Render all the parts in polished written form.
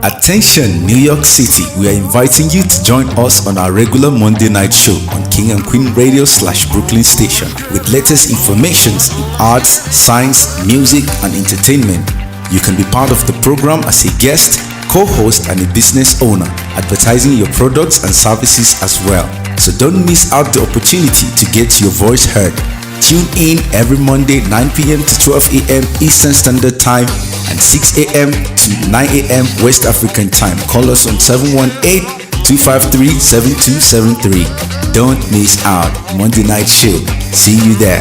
Attention, New York City. We are inviting you to join us on our regular Monday night show on King and Queen Radio / Brooklyn Station with latest informations in arts, science, music, and entertainment. You can be part of the program as a guest, co-host, and a business owner, advertising your products and services as well. So don't miss out the opportunity to get your voice heard. Tune in every Monday 9 p.m. to 12 a.m. Eastern Standard Time and 6 a.m. to 9 a.m. West African Time. Call us on 718-253-7273. Don't miss out. Monday night show. See you there.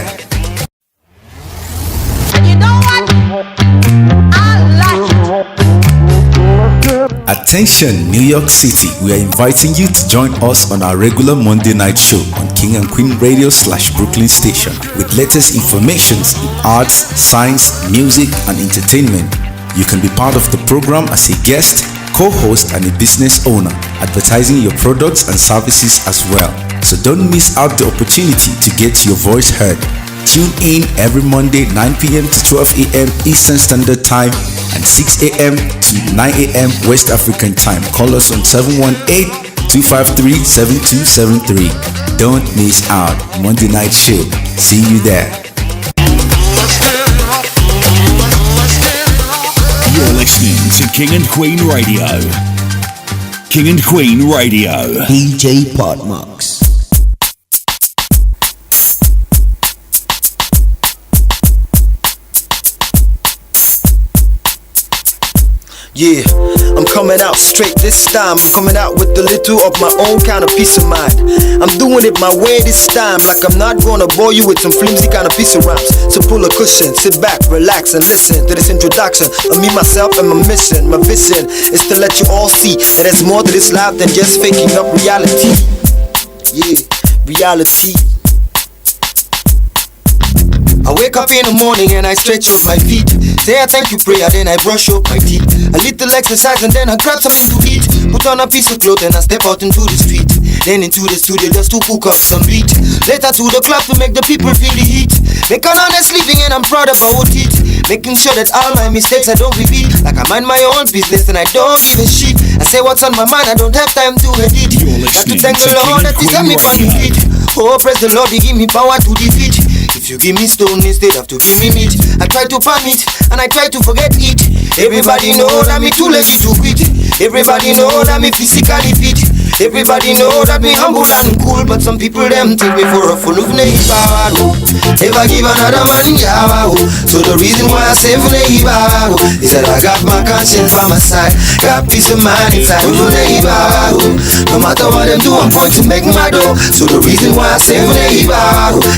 And you know what? I like it. Attention, New York City. We are inviting you to join us on our regular Monday night show on King and Queen Radio / Brooklyn Station with latest informations in arts, science, music, and entertainment. You can be part of the program as a guest, co-host, and a business owner, advertising your products and services as well. So don't miss out the opportunity to get your voice heard. Tune in every Monday 9 p.m. to 12 a.m. Eastern Standard Time and 6 a.m. to 9 a.m. West African Time. Call us on 718-253-7273. Don't miss out. Monday night show. See you there. You're listening to King and Queen Radio. King and Queen Radio. DJ Podmax. Yeah, I'm coming out straight this time. I'm coming out with a little of my own kind of peace of mind. I'm doing it my way this time, like I'm not gonna bore you with some flimsy kind of piece of rhymes. So pull a cushion, sit back, relax, and listen to this introduction of me, myself, and my mission. My vision is to let you all see that there's more to this life than just faking up reality. Yeah, reality. I wake up in the morning and I stretch out my feet. Say I thank you prayer, then I brush up my teeth. A little exercise and then I grab something to eat. Put on a piece of cloth and I step out into the street. Then into the studio just to cook up some beat. Later to the club to make the people feel the heat. Make an honest living and I'm proud about it. Making sure that all my mistakes I don't repeat. Like I mind my own business and I don't give a shit. I say what's on my mind, I don't have time to edit. Got to thank the Lord that He got me on the feet. Oh, praise the Lord, He give me power to defeat. If you give me stone instead of to give me meat, I try to palm it and I try to forget it. Everybody know that me too lazy to quit. Everybody know that me physically fit. Everybody know that me humble and cool. But some people them take me for a fool of neighbor. Never give another man yawa. So the reason why I say neighbor is that I got my conscience by my side. Got peace of mind inside of neighbor. No matter what them do, I'm going to make my dough. So the reason why I say neighbor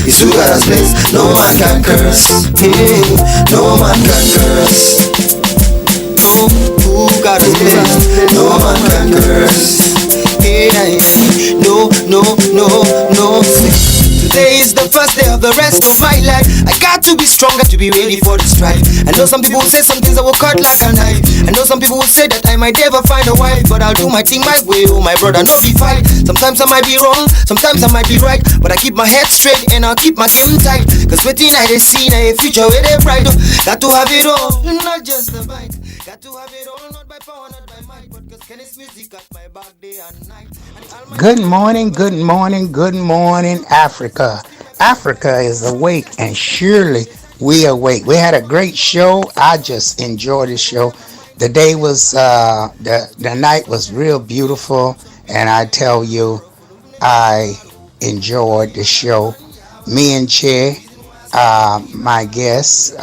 is who got us blessed. No man can curse. No man can curse. No, who got us blessed? No man can curse. No, no, no, no. Today is the first day of the rest of my life. I got to be stronger to be ready for the strife. I know some people will say some things that will cut like a knife. I know some people will say that I might never find a wife, but I'll do my thing my way, oh my brother, no be fight. Sometimes I might be wrong, sometimes I might be right, but I keep my head straight and I'll keep my game tight. Cause waiting I they see now a future where they bright. Got to have it all, not just the bike. Got to have it all, not by power, not by might, but cause Kenny's music at my back day and night. Good morning, good morning, good morning, Africa. Africa is awake, and surely we awake. We had a great show. I just enjoyed the show. The day was, the night was real beautiful, and I tell you, I enjoyed the show. Me and Che, my guest,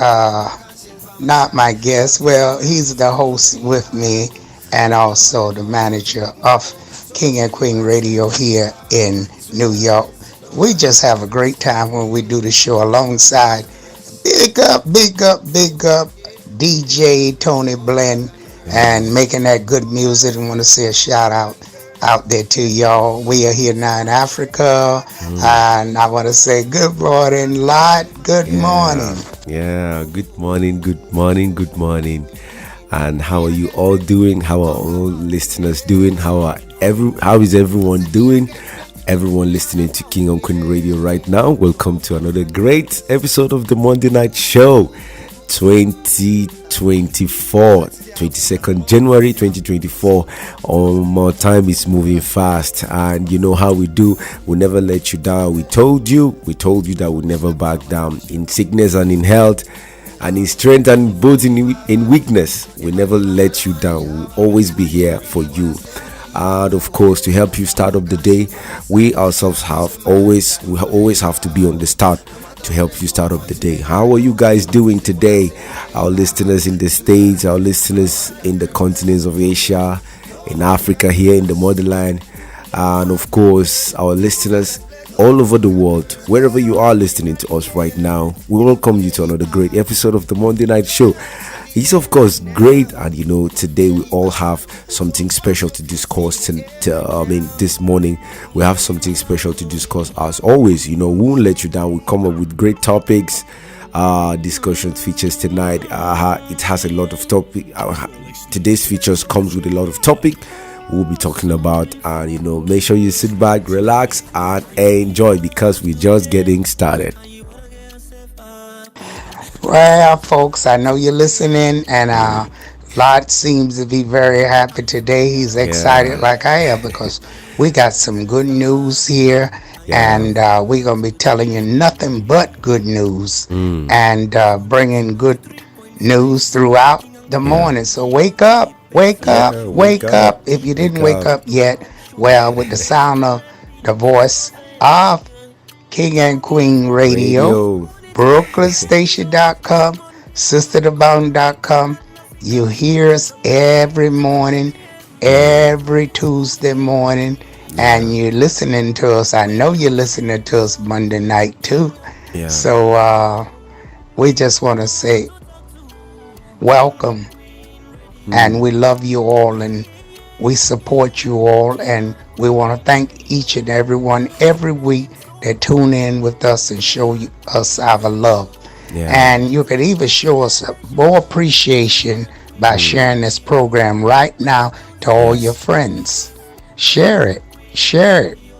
not my guest, well, he's the host with me, and also the manager of King and Queen Radio here in New York. We just have a great time when we do the show alongside big up DJ Tony Blend and making that good music. I want to say a shout out there to y'all. We are here now in Africa, and I want to say good morning, Lot. Good morning. Yeah, good morning. And how are you all doing? How are all listeners doing? How is everyone doing? Everyone listening to King and Queen Radio right now, welcome to another great episode of the Monday Night Show 2020. 24th, 22nd January 2024. More time is moving fast, and you know how we do. We never let you down. We told you that we never back down in sickness and in health, and in strength and both in weakness. We never let you down. We'll always be here for you. And of course, to help you start up the day, we ourselves always have to be on the start to help you start up the day. How are you guys doing today? Our listeners in the States, our listeners in the continents of Asia, in Africa, here in the motherland, and of course, our listeners all over the world, wherever you are listening to us right now. We welcome you to another great episode of the Monday Night Show. It's of course great, and you know, today we all have something special to discuss. This morning we have something special to discuss. As always, you know, we won't let you down. We come up with great topics, discussion features tonight. It has a lot of topic. Today's features comes with a lot of topic we'll be talking about, and you know, make sure you sit back, relax, and enjoy, because we're just getting started. Well, folks, I know you're listening, and Lot seems to be very happy today. He's excited like I am, because we got some good news here, and we're going to be telling you nothing but good news, and bringing good news throughout the morning. So wake up, wake up. If you didn't wake up yet, well, with the sound of the voice of King and Queen Radio. BrooklynStation.com, SisterTheBone.com. You hear us every morning, every Tuesday morning, and you're listening to us. I know you're listening to us Monday night too. So we just want to say welcome, and we love you all, and we support you all, and we want to thank each and every one every week that tune in with us and show us our love. And you can even show us more appreciation by sharing this program right now to all your friends. Share it.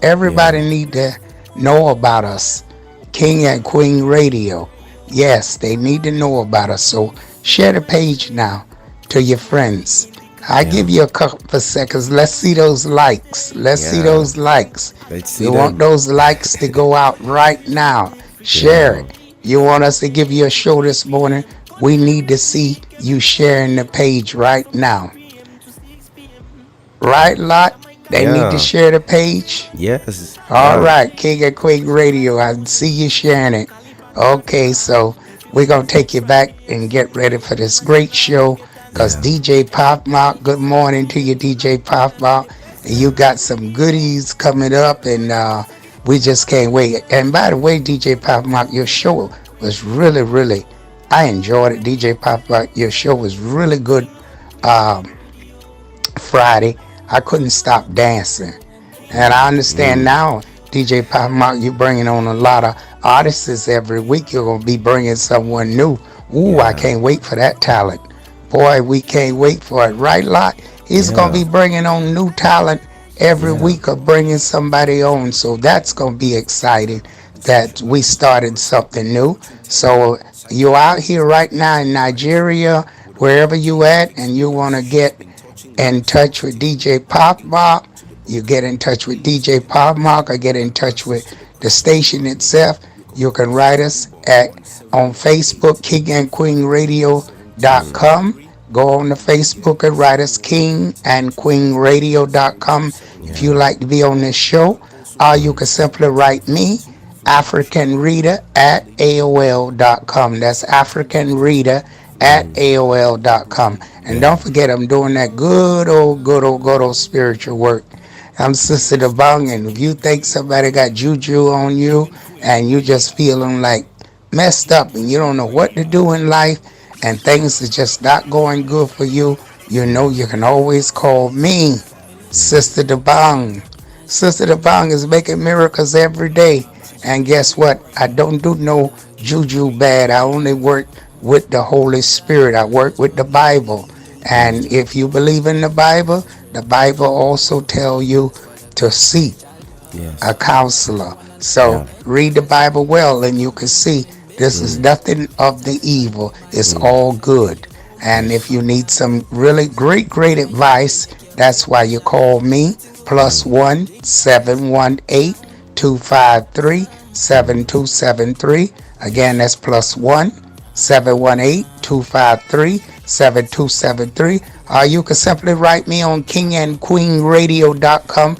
Everybody need to know about us. King and Queen Radio. Yes, they need to know about us. So share the page now to your friends. I give you a couple of seconds. Let's see those likes. See those likes. Want those likes to go out right now. Share it. You want us to give you a show this morning? We need to see you sharing the page right now. Right, Lot? They need to share the page? Yes. All right, King and Queen Radio. I see you sharing it. Okay, so we're going to take you back and get ready for this great show. Because DJ Pop Mark, good morning to you, DJ Pop Mark. And you got some goodies coming up, and we just can't wait. And by the way, DJ Pop Mark, your show was really, I enjoyed it. DJ Pop Mark, your show was really good Friday. I couldn't stop dancing. And I understand now, DJ Pop Mark, you're bringing on a lot of artists every week. You're going to be bringing someone new. Ooh, I can't wait for that talent. Boy, we can't wait for it. Right, Lot? He's going to be bringing on new talent every week, or bringing somebody on. So that's going to be exciting that we started something new. So you're out here right now in Nigeria, wherever you at, and you want to get in touch with DJ Pop Mark, you get in touch with DJ Pop Mark, or get in touch with the station itself. You can write us on Facebook, KingandQueenRadio.com. Go on to Facebook and write us KingandQueenRadio.com if you like to be on this show. Or you can simply write me, African Reader at AOL.com. That's African Reader at AOL.com. And don't forget, I'm doing that good old spiritual work. I'm Sister DeBung, and if you think somebody got juju on you and you just feeling like messed up and you don't know what to do in life, and things are just not going good for you, you know you can always call me, Sister DeBong. Sister DeBong is making miracles every day. And guess what? I don't do no juju bad. I only work with the Holy Spirit. I work with the Bible. And if you believe in the Bible also tell you to seek a counselor. So read the Bible well, and you can see this is nothing of the evil. It's all good. And if you need some really great advice, that's why you call me. +1 718 253 7273. Again, that's +1 718 253 7273. You can simply write me on kingandqueenradio.com,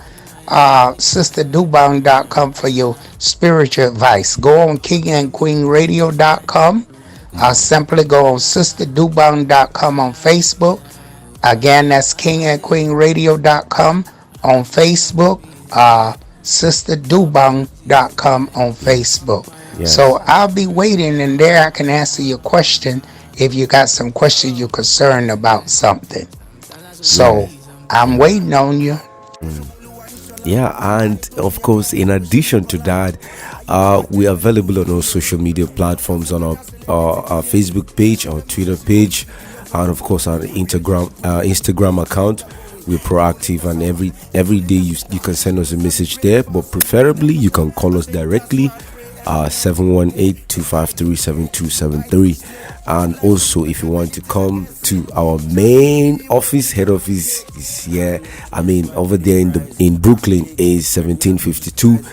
sisterdubang.com for your spiritual advice. Go on kingandqueenradio.com. Simply go on sisterdubang.com on Facebook. Again, that's kingandqueenradio.com on Facebook. sisterdubang.com on Facebook. Yes. So I'll be waiting, and there I can answer your question if you got some questions you're concerned about something. So I'm waiting on you. Yeah, and of course, in addition to that, we are available on all social media platforms, on our Facebook page, our Twitter page, and of course our Instagram account. We're proactive, and every day you can send us a message there, but preferably you can call us directly, 718-253-7273. And also, if you want to come to our main office, head office is here. Over there in Brooklyn is 1752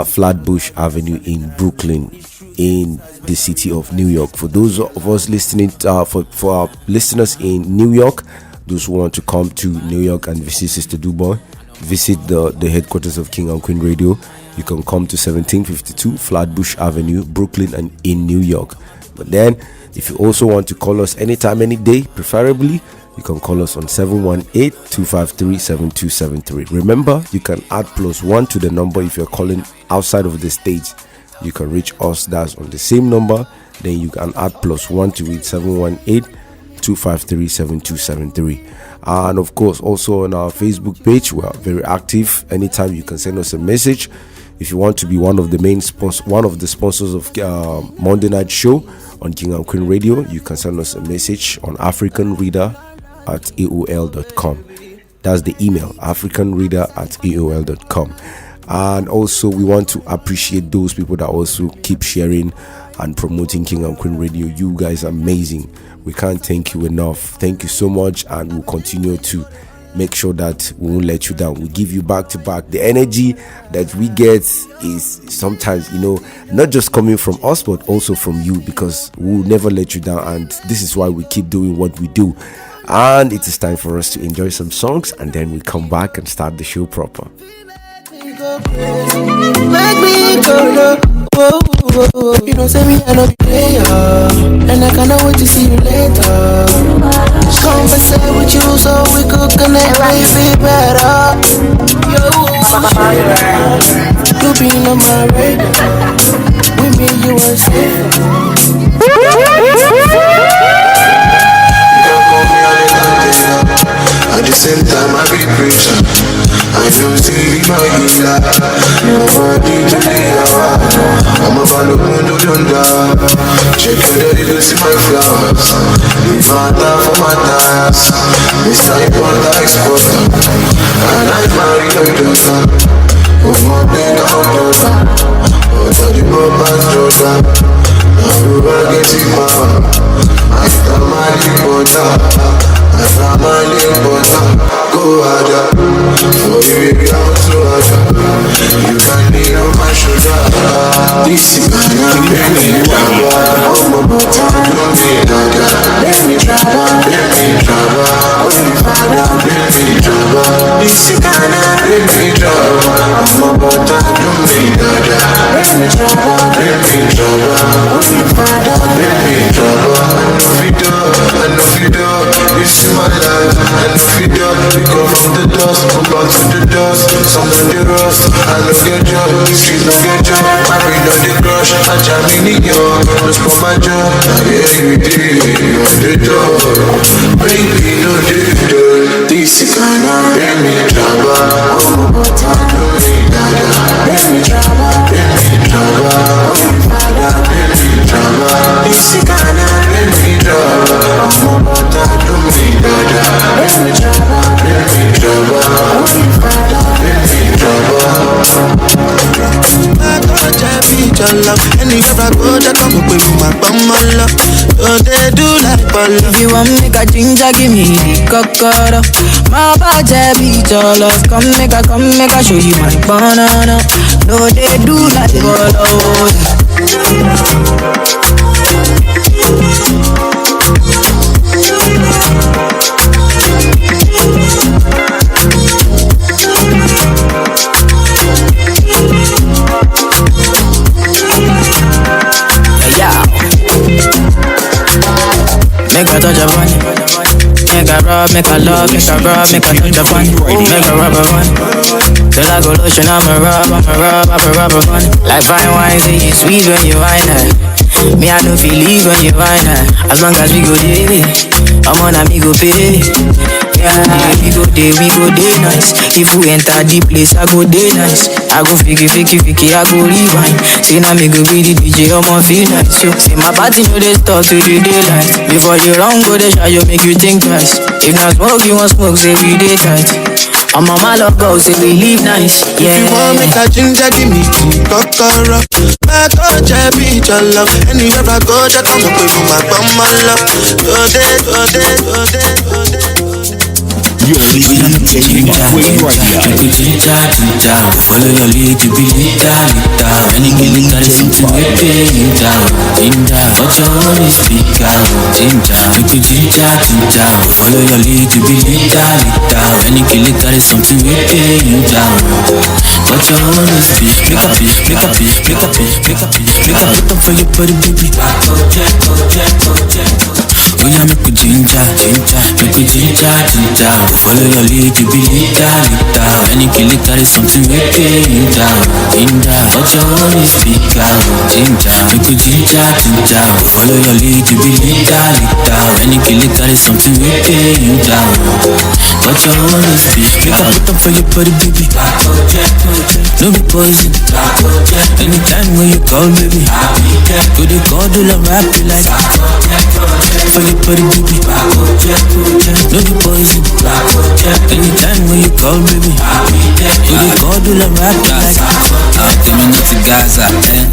Flatbush Avenue in Brooklyn, in the city of New York. For those of us listening, for our listeners in New York, those who want to come to New York and visit Sister Dubois, visit the headquarters of King and Queen Radio, you can come to 1752 Flatbush Avenue, Brooklyn, and in New York. But then, if you also want to call us anytime, any day, preferably, you can call us on 718-253-7273. Remember, you can add +1 to the number if you're calling outside of the state. You can reach us, that's on the same number. Then you can add +1 to it, 718-253-7273. And of course, also on our Facebook page, we are very active. Anytime you can send us a message. If you want to be one of the sponsors of Monday Night Show on King and Queen Radio, you can send us a message on africanreader@aol.com. That's the email, africanreader@aol.com. And also, we want to appreciate those people that also keep sharing and promoting King and Queen Radio. You guys are amazing. We can't thank you enough. Thank you so much, and we'll continue to make sure that we won't let you down. We give you back to back. The energy that we get is sometimes, not just coming from us, but also from you, because we'll never let you down. And this is why we keep doing what we do. And it is time for us to enjoy some songs, and then we come back and start the show proper. Make me go, you know, say me I know player, and I cannot wait to see you later. Conversate with you so we could connect, baby, better. You been on my radar, with me you were safe. At the same time I be preaching. I know see my healer. Nobody to the hour. I'm a fan of Mundo Dunda. Check your daddy to see my flowers. Leave my time for my tires. This time on the exporter. And I marry the daughter. Oh my big daughter. Oh daddy Boba's daughter. Now we will get it mama. I got my daughter. I'm a little butter, go harder. For you, baby, I'm so harder. You can lean on my shoulder. This is my baby, I'm a butter. Don't be dada. Let me travel, let me travel. Only father, let me travel. This is Ghana, let me travel. I'm a butter, don't be dada. Let me travel, let me travel. Only father, let me travel. I know you do, this is my life. I know you do, we go from the dust, come back to the dust. Some of the rust, I know get job, the streets don't get job. I read on the crush, I jam in the yard. Just for my job, yeah, you did, you on the door. Baby, no did, this is Ghana, let me travel. Oh, let me dada, let me travel, let me travel. Oh, father, let me travel. This is Ghana, let me travel. I'm a butter, don't be dada. Let me travel, let me travel. Only father, let me travel. I got to be your love. Anywhere I go, I come up with my bum, my love. So they do like ball. If you want make a ginger, give me the cocoa. My body be jealous. Come make a show you my banana. No, they do like ball. Make a touch upon it. Make a rub, make a love, make a rub, make a touch upon it. Make a rub upon it. Till I go lotion, I'ma rub upon it. Like fine wine, say you sweet when you wine it. Me, I don't feel leave when you wine it. As long as we go there, I'm on a me go pay. Yeah, we go day nice. If we enter the place, I go day nice. I go fiki, I go rewind. Say now me go be the DJ, I'ma feel nice. So say my party know they start to the daylight. Before you run, go they shy, you make you think twice. If not smoke, you want smoke, say we day tight. I'm on my love go, say we live nice. Yeah. If you want make a ginger, give me cocoa. My touch, I be your love. Anywhere I go, just come up with my bum, my love. You're listening to King and Queen Radio. Follow your lead, you be leader. Any killing got something we pay you down. But your own is speaker. Make you ginger. Follow your lead, you be leader. Any killing got something we pay you down. But your own is speaker. Make up for your body, baby. Oh yeah, make you ginger. Make you ginger. Follow your lead, you be leader. Any kill it, carry something we pay you down. But your own is speaker. Make you ginger. Follow your lead, you be leader. Any kill it, carry something we pay you down. But your own is speaker. Put up for your body, baby. No be poison. Anytime when you call, baby. Go the call, do la rap you like. For your body, baby. No be poison. Anytime when you call, baby. Go the call, do la rap you like. Coming out to Gaza,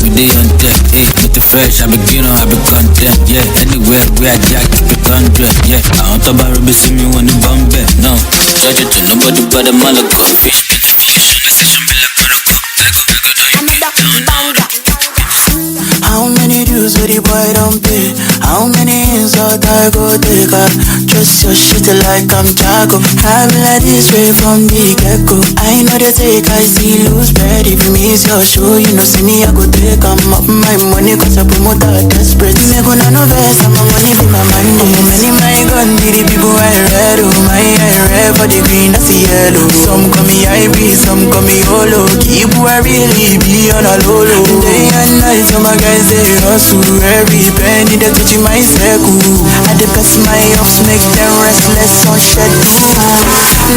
we day on deck, with the fresh, I be I be content, yeah. Anywhere where I jack, keep it 100, yeah. I don't talk about Ruby, see me when the bomb back, no. Judge it to nobody but the mother coffee. How many dues will the boy don't pay? How many insult I go take? I trust your shit like I'm Jago. I be like this way from the get-go. I know they take, I see lose bread. If you miss your show, you know see me, I go take. I'm up my money cause I promote a desperate. Me go no verse, I'm a money be my money. Money my gun, be the people I read. Oh my I red for the green, that's the yellow. Some call me Ivy, some call me Holo. Keep who I really be on a low. Day and night, so my guys they hustle. Every penny they touch my circle. I the best my ups make them restless on schedule.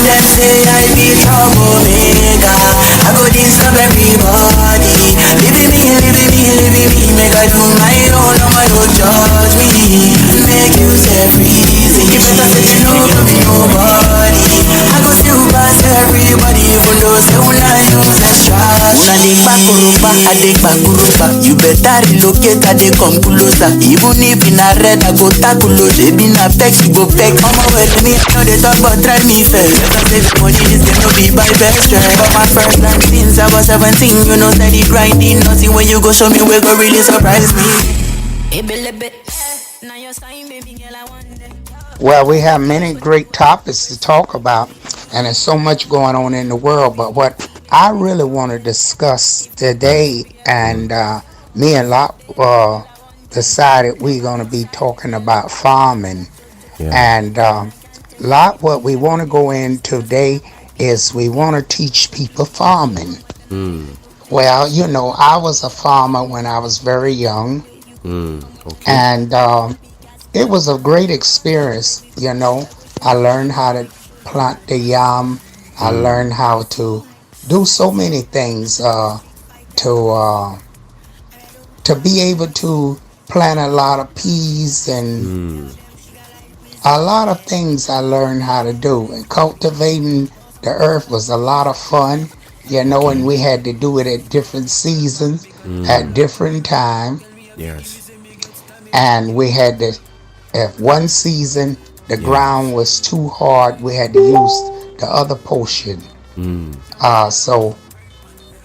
Them say I be troublemaker. I go disturb everybody. Living me, make I do my own, my own judge me. Make you say freezy. You better say you know me nobody. I go still pass everybody, even though say una use extra. Una dey pakurupa, I dey pakurupa. You better relocate, I dey come closer. Even if in a red, I go tackle. She be na vex, you go vex. I'ma wait me, I know they talk but try me first. Better save the money, this game no be by best friend. But my first time since I was 17, you know steady grinding. Nothing when you go show me, we go really surprise me. Well, we have many great topics to talk about, and there's so much going on in the world. But what I really want to discuss today, and me and Lot decided we're going to be talking about farming. Yeah. And Lot, what we want to go in today is we want to teach people farming. Well, you know, I was a farmer when I was very young. Okay. And it was a great experience, you know. I learned how to plant the yam. I learned how to do so many things to be able to plant a lot of peas and a lot of things I learned how to do. And cultivating the earth was a lot of fun, you know, and we had to do it at different seasons, at different times. Yes. And we had to If one season the ground was too hard, we had to use the other portion. So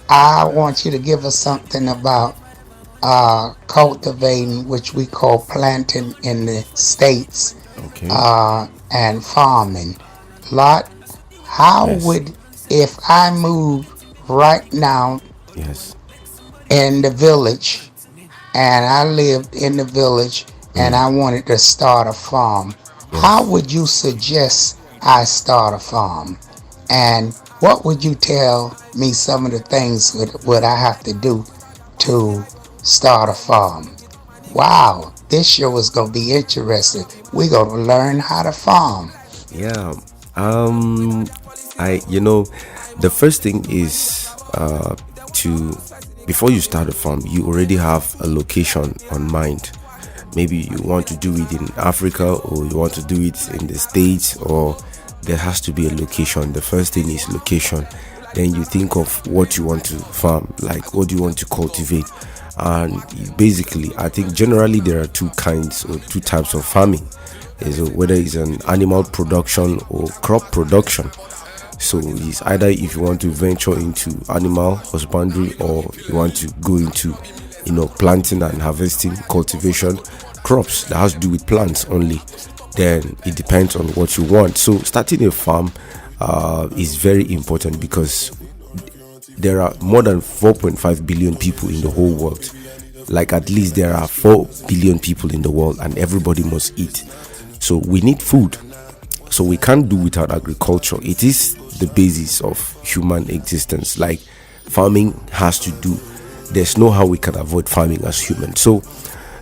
I want you to give us something about cultivating, which we call planting in the States, Okay. and farming. Lot, how Yes. would, if I move right now Yes. in the village and I lived in the village and I wanted to start a farm, how would you suggest I start a farm? And what would you tell me some of the things what I have to do to start a farm? Wow, this show is going to be interesting. We're going to learn how to farm. Yeah. I the first thing is to before you start a farm, you already have a location on mind. Maybe you want to do it in Africa, or you want to do it in the States, or there has to be a location. The first thing is location. Then you think of what you want to farm, like what do you want to cultivate. And basically, I think generally there are two types of farming. Is whether it's an animal production or crop production. So it's either if you want to venture into animal husbandry, or you want to go into planting and harvesting, cultivation, crops that has to do with plants only. Then it depends on what you want. So starting a farm is very important, because there are more than 4.5 billion people in the whole world. Like, at least there are 4 billion people in the world, and everybody must eat. So we need food. So we can't do without agriculture. It is the basis of human existence. Like, farming has to do. There's no how we can avoid farming as humans. So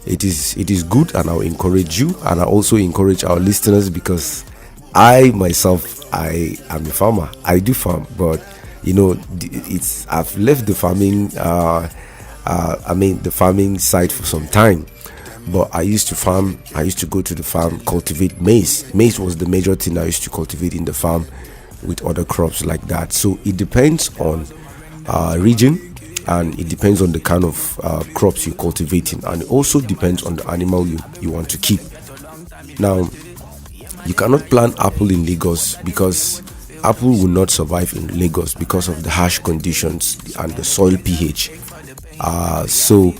it is good, and I'll encourage you, and I also encourage our listeners, because I myself, I am a farmer. I do farm, but I've left the farming the farming side for some time. But I used to farm. I used to go to the farm, cultivate maize. Maize was the major thing I used to cultivate in the farm, with other crops like that. So it depends on region, and it depends on the kind of crops you're cultivating, and it also depends on the animal you want to keep. Now, you cannot plant apple in Lagos, because apple will not survive in Lagos because of the harsh conditions and the soil pH. So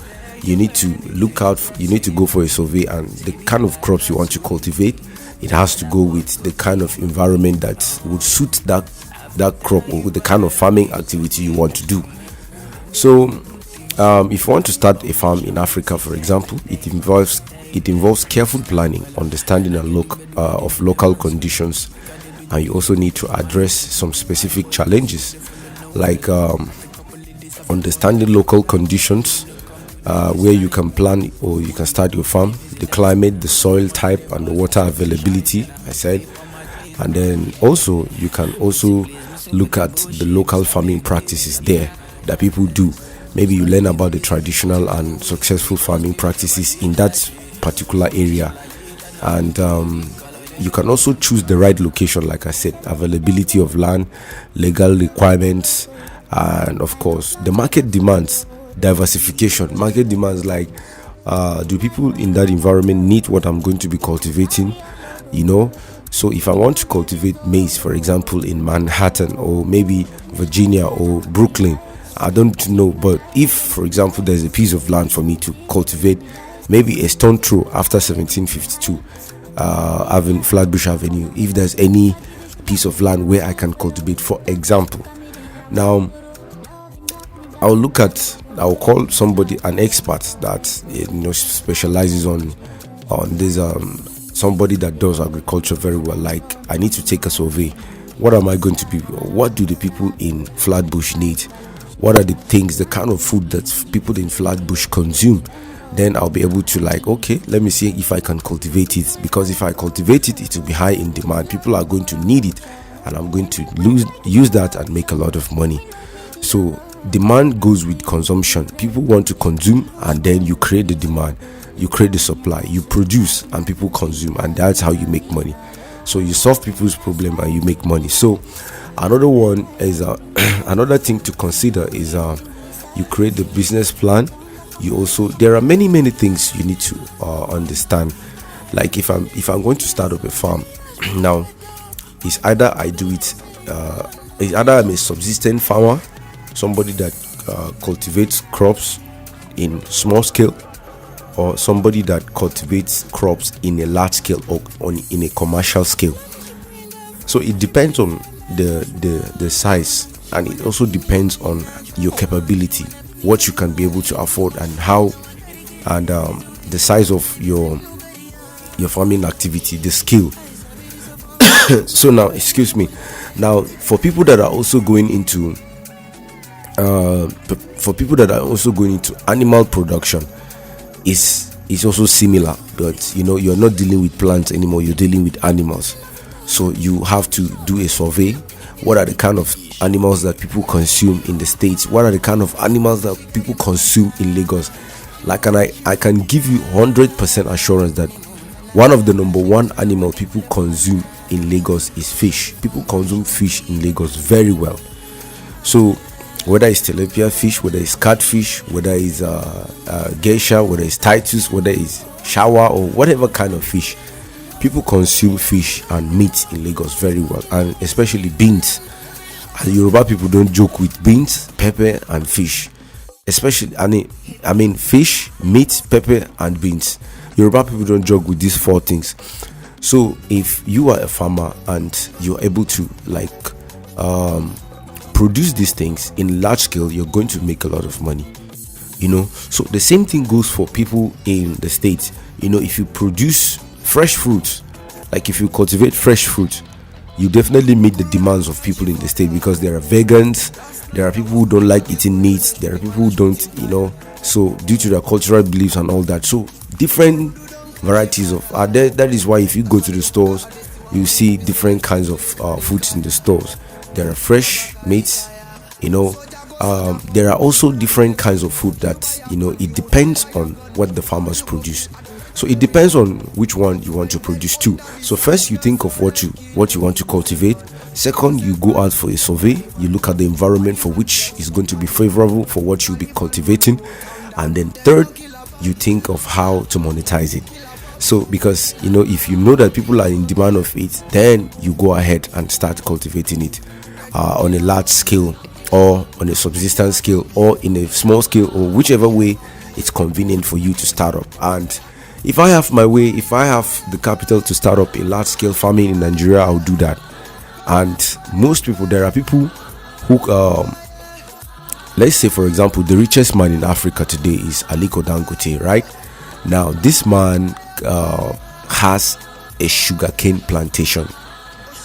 you need to look out. You need to go for a survey, and the kind of crops you want to cultivate, it has to go with the kind of environment that would suit that crop, or with the kind of farming activity you want to do. So if you want to start a farm in Africa, for example, it involves careful planning, understanding of local conditions, and you also need to address some specific challenges, like understanding local conditions, where you can plan or you can start your farm, the climate, the soil type, and the water availability, I said. And then also you can also look at the local farming practices there that people do. Maybe you learn about the traditional and successful farming practices in that particular area. And you can also choose the right location, like I said, availability of land, legal requirements, and of course the market demands. Diversification. Market demands, like do people in that environment need what I'm going to be cultivating? So if I want to cultivate maize, for example, in Manhattan, or maybe Virginia or Brooklyn, I don't know. But if, for example, there's a piece of land for me to cultivate, maybe a stone throw after 1752, Flatbush Avenue, if there's any piece of land where I can cultivate, for example. Now, I'll call somebody, an expert that specializes on this, somebody that does agriculture very well. Like, I need to take a survey. What am I going to be? What do the people in Flatbush need? What are the things, the kind of food that people in Flatbush consume? Then I'll be able to, okay, let me see if I can cultivate it, because if I cultivate it, it will be high in demand. People are going to need it, and I'm going to use that and make a lot of money. So demand goes with consumption. People want to consume, and then you create the demand, you create the supply, you produce, and people consume, and that's how you make money. So you solve people's problem and you make money. So another one is another thing to consider is you create the business plan. You also, there are many things you need to understand. Like if I'm going to start up a farm now, it's either I do it. It's either I'm a subsistent farmer, somebody that cultivates crops in small scale, or somebody that cultivates crops in a large scale or in a commercial scale. So it depends on the size, and it also depends on your capability, what you can be able to afford, and how, and the size of your farming activity, the skill. So now, excuse me, now for people that are also going into animal production, is also similar, but you're not dealing with plants anymore, you're dealing with animals. So you have to do a survey. What are the kind of animals that people consume in the States? What are the kind of animals that people consume in Lagos? Like, and I can give you 100% assurance that one of the number one animal people consume in Lagos is fish. People consume fish in Lagos very well. So whether it's tilapia fish, whether it's catfish, whether it's geisha, whether it's titus, whether it's shawa, or whatever kind of fish, people consume fish and meat in Lagos very well, and especially beans. And Yoruba people don't joke with beans, pepper, and fish. Especially, I mean fish, meat, pepper, and beans. Yoruba people don't joke with these four things. So if you are a farmer and you're able to produce these things in large scale, you're going to make a lot of money. So the same thing goes for people in the States. If you produce fresh fruits, like if you cultivate fresh fruit, you definitely meet the demands of people in the state, because there are vegans, there are people who don't like eating meat, there are people who don't, so due to their cultural beliefs and all that. So different varieties of that is why if you go to the stores, you see different kinds of foods in the stores. There are fresh meats, there are also different kinds of food that it depends on what the farmers produce. So it depends on which one you want to produce too. So first you think of what you want to cultivate. Second, you go out for a survey. You look at the environment for which is going to be favorable for what you'll be cultivating. And then third, you think of how to monetize it. So because if you know that people are in demand of it, then you go ahead and start cultivating it on a large scale, or on a subsistence scale, or in a small scale, or whichever way it's convenient for you to start up. And if I have my way, if I have the capital to start up a large scale farming in Nigeria, I'll do that. And most people, there are people who, let's say for example, the richest man in Africa today is Aliko Dangote, right? Now this man has a sugarcane plantation.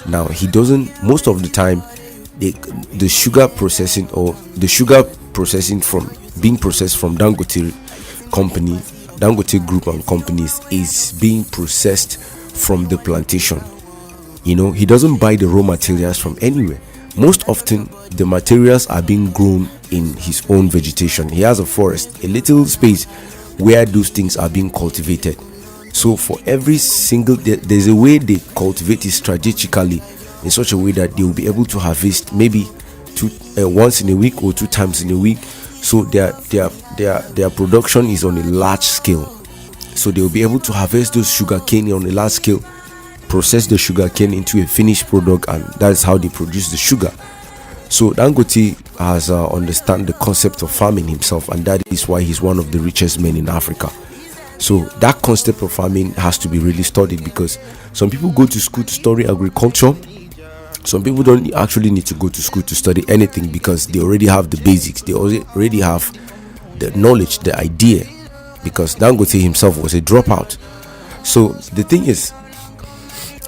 Now he doesn't, most of the time, the sugar processing from being processed from Dangote company, Dangote Group and companies, is being processed from the plantation. He doesn't buy the raw materials from anywhere. Most often the materials are being grown in his own vegetation. He has a forest, a little space where those things are being cultivated. So for every single, there's a way they cultivate it strategically, in such a way that they will be able to harvest maybe once in a week or 2 times in a week. So their production is on a large scale. So they will be able to harvest those sugarcane on a large scale, process the sugarcane into a finished product, and that's how they produce the sugar. So Dangote has understand the concept of farming himself, and that is why he's one of the richest men in Africa. So that concept of farming has to be really studied, because some people go to school to study agriculture. Some people don't actually need to go to school to study anything, because they already have the basics. They already have the knowledge, the idea, because Dangote himself was a dropout. So the thing is,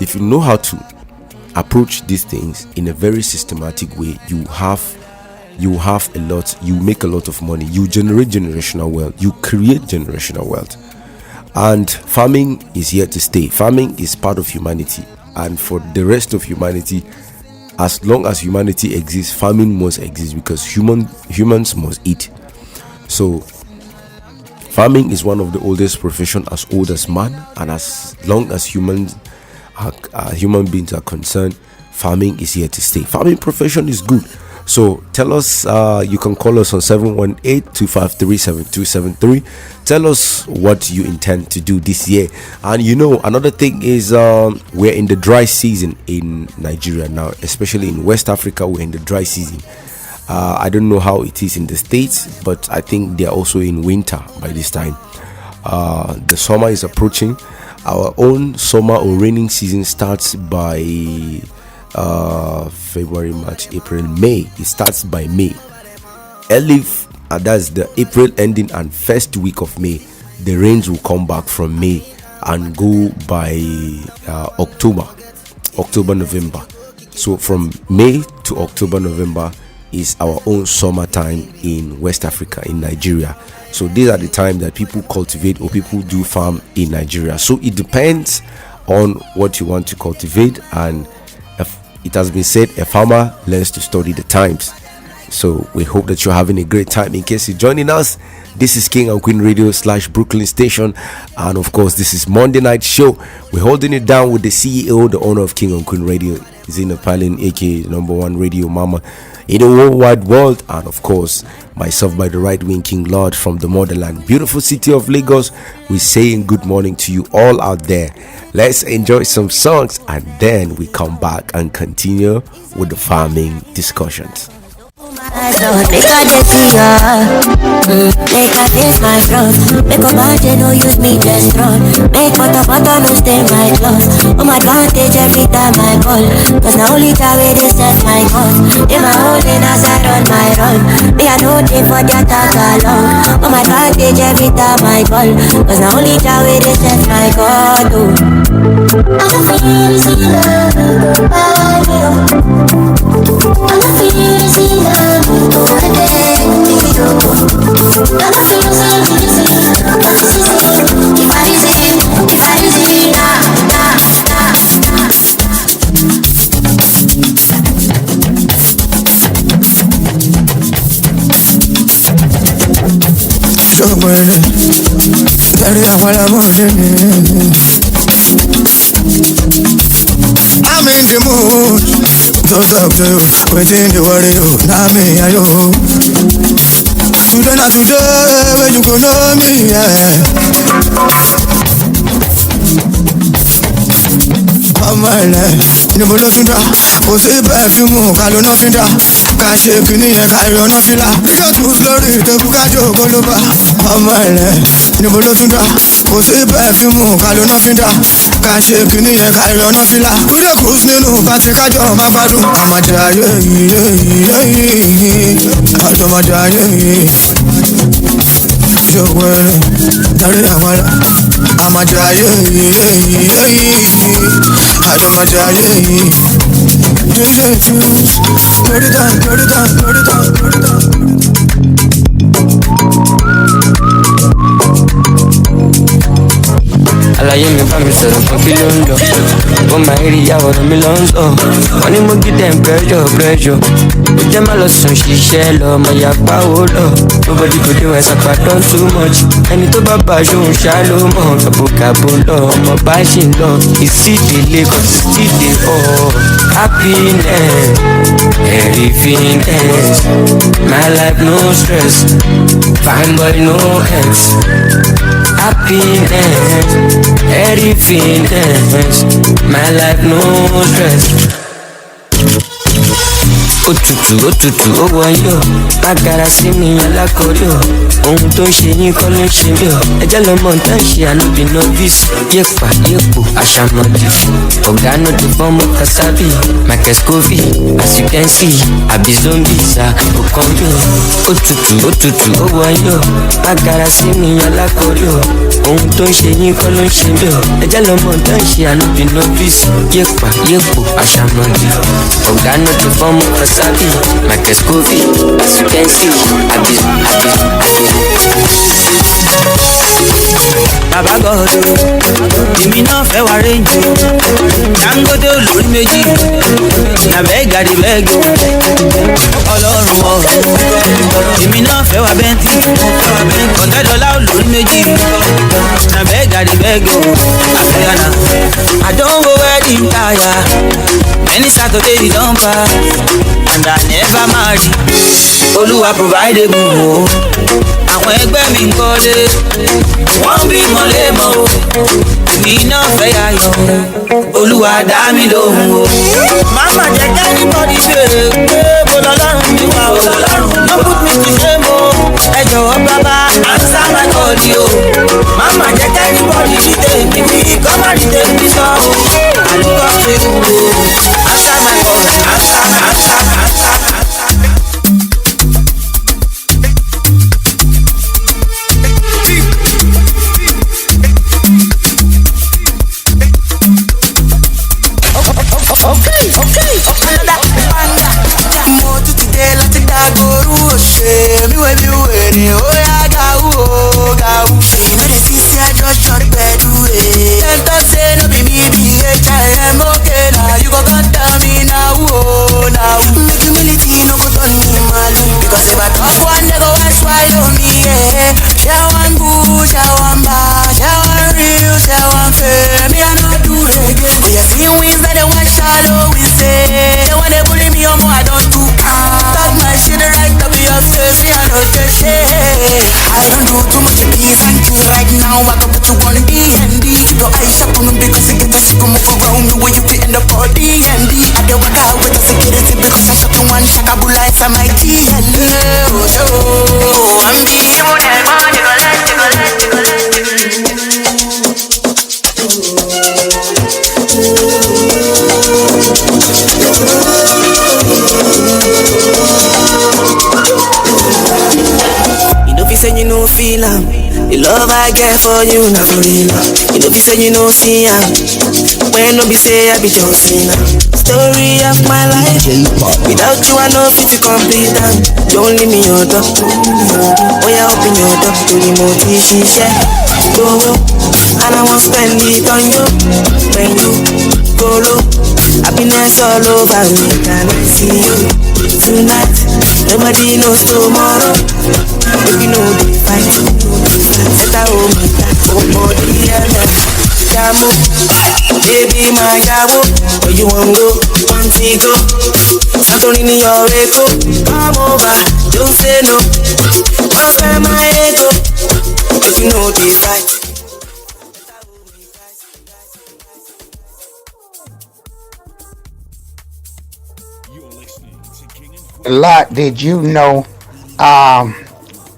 if you know how to approach these things in a very systematic way, you make a lot of money, you generate generational wealth, you create generational wealth. And farming is here to stay. Farming is part of humanity, and for the rest of humanity, as long as humanity exists, farming must exist, because humans must eat. So farming is one of the oldest professions, as old as man, and as long as human beings are concerned, farming is here to stay. Farming profession is good, So tell us, you can call us on 718-253-7273. Tell us what you intend to do this year. And another thing is we're in the dry season in Nigeria now, especially in West Africa. We're in the dry season. I don't know how it is in the States, but I think they're also in winter by this time. The summer is approaching. Our own summer or raining season starts by February, March, April, May. It starts by May. That's the April ending and first week of May. The rains will come back from May and go by October, November. So from May to October, November is our own summertime in West Africa, in Nigeria. So these are the time that people cultivate or people do farm in Nigeria. So it depends on what you want to cultivate, and it has been said a farmer learns to study the times. So we hope that you're having a great time. In case you're joining us, this is King and Queen Radio / Brooklyn Station, and of course this is Monday Night Show. We're holding it down with the CEO, the owner of King and Queen Radio, Zina Palin, aka #1 Radio Mama in the whole wide world, and of course myself by the right wing King Lord from the motherland, beautiful city of Lagos. We're saying good morning to you all out there. Let's enjoy some songs and then we come back and continue with the farming discussions. Make a get to ya, make a taste my front. Make a body no use me just run. Make butter no stain my clothes. Oh my advantage every time I call. Cause now only time way they set my cause. In my holding as I run my run. Me I know they for the attack along. Oh my advantage every time I call. Cause now only time way they set my call. I'm feeling love, I'm feeling love. I'm in the mood to talk to you, waiting the worry you, not me and you. Today not today, when you gonna know me, yeah. Come on, you know looking down. Kò sí perfume, ká ló ná fi dá. Ká ṣe kìíní yẹn, ká yọ ná fìlà. Bíjọ́ tún lórí ìtẹ̀kù ká jó ògbólóbá. Ọmọ ilẹ̀ níbo ló tún dá? Kò sí perfume, ká ló ná fi dá. Ká ṣe kìíní yẹn, ká yọ ná fìlà. We dey cruise nínú pàtí kájọ má gbádùn. Àmàjẹ ayé yìí, àjọmọ̀jẹ ayé yìí. Yóò wẹ̀rẹ̀ darí àpárá. Àmàjẹ ayé yìí, àjọmọ̀jẹ ayé yìí. DJ tunes, put it down, put it down, put it down, put it down. Àlàyé mi bá mi sọ̀rọ̀ kan kí ló ń lọ. Ó máa ń rí ìyàwó mi lọ ń sọ. Wọ́n ní mo gí dem pressure. Ó jẹ́ má lọ sùn ṣiṣẹ́ lọ, mo yà pa owó lọ. Nobody go dey wẹ̀ sàpà dán too much. Ẹni tó bá bá aṣọ òun ṣá ló mọ̀. Kàbòkàbò lọ, ọmọ bá ṣì ń lọ. Ìsídìílé kan ìsídìí ọ̀. Happiness, everything. My life no stress, fine boy no ex. Happiness, everything. My life no stress. Òtútù ó wọ̀nyí o, má gara sí mi alákọ̀ọ́rí o. Ohun tó ń ṣe yín kọ́ ló ń ṣe mí o. Ẹjẹ́ lọ mọ̀ nǹkan ṣe ànúbì novice. Yépa yépo àṣàmọ̀dì. Ọ̀gá náà ti fọ́n mọ́ Kasabi. Michael Scovey, as you can see, àbí zombies à òkan mi o. Òtútù ó wọ̀nyí o, má gara sí mi alákọ̀ọ́rí o. Ohun tó ń ṣe yín kọ́ ló ń ṣe mí o. Ẹjẹ́ lọ mọ̀ nǹkan ṣe ànúbì novice. Yépa yépo àṣàmọ̀dì. Ọ̀gá náà ti fọ́n mọ́ Kasabi. Michael Scovey, as you can see, àbí. Bàbá gọ́ọ̀dù, èmi náà fẹ́ wá rẹ́ǹjì. Dangote olórí méjì, na bẹ́ẹ̀gàdì bẹ́ẹ̀gì. Ọlọ́run ọ̀rọ̀, èmi náà fẹ́ wá bẹ́ǹtì. Ọ̀tẹ́dọ́lá olórí méjì, na bẹ́ẹ̀gàdì bẹ́ẹ̀gì. Àfẹ́yànà, I don't go wedding tire. Many Saturday you don't buy. and I never marry. Olúwa provide egun o. Àwọn ẹgbẹ́ mi ń kọ́lé, wọ́n bí mọ́lẹ́mọ́ o. Èmi náà fẹ́ yayọ̀ o. Olúwa dá mi lóhùn o. Màmá jẹ́ kẹ́nìbọ̀dì béèrè pé mo lọ́lọ́run mi wà o. No put me to shame o. Ẹ jọ̀wọ́ bàbá answer my call o. Màmá jẹ́ kẹ́nìbọ̀dì fi tèmi bí kọ́má rí tèmi sọ o. Àlùkò ṣe o. Answer my call, answer. Me when you waiting, oh yeah, go. You know the city I just shot bed away. Them talk say no be me, BHIM, okay now. You go tell me now, oh now. Make humility no go turn me malu. Because if I talk one, they go watch why on me, yeah. Share one bush, share one bar, share one real, share one fair. Me I not do again. But you see wins that they watch shallow, we say. They want to bully me, oh more I don't do. Talk my shit right up in your face, me I don't say shit. I don't do too much peace and things right now. I can put you on D&D. Your eyes shut on me because you get a sick move around me where you fit in the body and D. I get work out with the security because I shot you one shakabula inside my D&D. Oh, I'm the say you know feel am. The love I get for you not for real. You know if you say you know see am. When no be say I be just sinner. Story of my life. Without you I know if you complete am. Don't leave me your door. Oh yeah, open your door to the motivation share. Go and I won't spend it on you. When you go low, happiness all over me. Can I see you tonight? Nobody knows tomorrow. If you know the fight, set a home for body and Jamo, baby my jamo. Where you want go, want to go. Santorini your echo. Come over, don't say no. Don't spare my ego. If you know the fight. A lot. Did you know?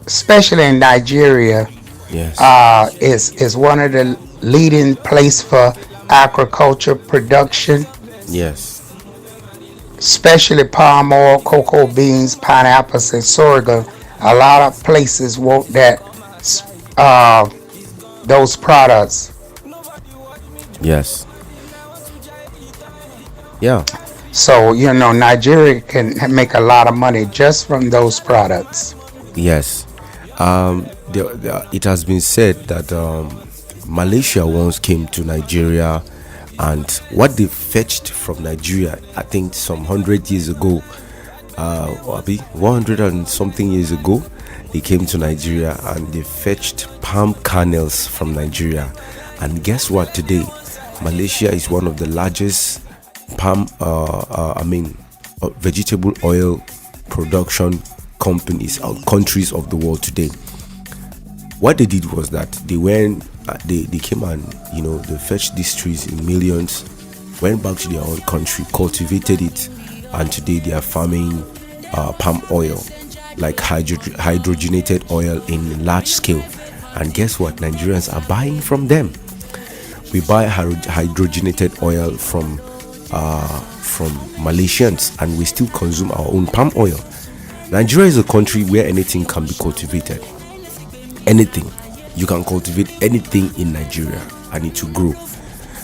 Especially in Nigeria, yes, is one of the leading place for agriculture production. Yes, especially palm oil, cocoa beans, pineapples, and sorghum. A lot of places want that those products. Yes. Yeah. So you know, Nigeria can make a lot of money just from those products. Yes. It has been said that Malaysia once came to Nigeria, and what they fetched from Nigeria, I think some 100 years ago, 100 and something years ago, they came to Nigeria and they fetched palm kernels from Nigeria. And guess what? Today, Malaysia is one of the largest vegetable oil production companies or countries of the world today. What they did was that they came and they fetched these trees in millions, went back to their own country, cultivated it, and today they are farming palm oil, like hydrogenated oil in large scale. And guess what? Nigerians are buying from them. We buy hydrogenated oil from Malaysians, and we still consume our own palm oil. Nigeria is a country where anything can be cultivated. Anything. You can cultivate anything in Nigeria and it will grow.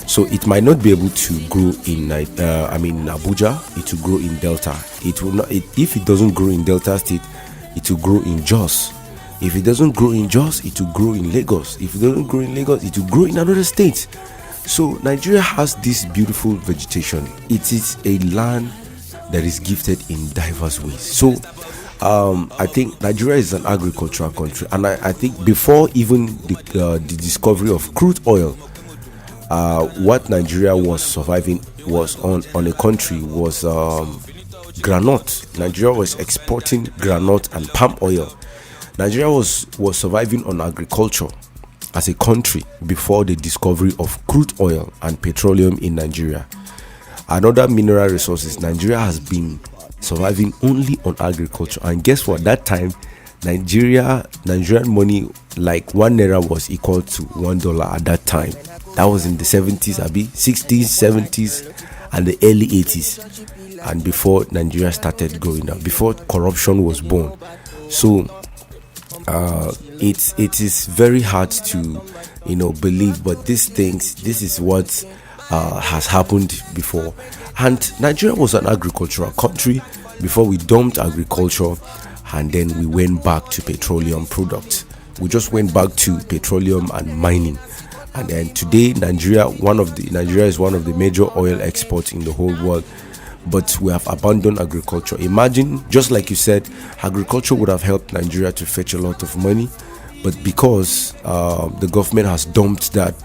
So it might not be able to grow in Abuja. It will grow in Delta. It will not. If it doesn't grow in Delta State, it will grow in Jos. If it doesn't grow in Jos, it will grow in Lagos. If it doesn't grow in Lagos, it will grow in another state. So Nigeria has this beautiful vegetation. It is a land that is gifted in diverse ways. So I think Nigeria is an agricultural country, and I think before even the discovery of crude oil, what Nigeria was surviving was on a country was granite. Nigeria was exporting granite and palm oil. Nigeria was surviving on agriculture as a country before the discovery of crude oil and petroleum in Nigeria. And other mineral resources, Nigeria has been surviving only on agriculture. And guess what? That time, Nigerian money, like 1 naira was equal to $1 at that time. That was in the 70s, 60s, 70s, and the early 80s. And before Nigeria started growing up, before corruption was born. So it is very hard to believe, but this is what has happened before. And Nigeria was an agricultural country before we dumped agriculture, and then we went back to petroleum products. We just went back to petroleum and mining. And then today Nigeria is one of the major oil exports in the whole world. But we have abandoned agriculture. Imagine, just like you said, agriculture would have helped Nigeria to fetch a lot of money, but because the government has dumped that,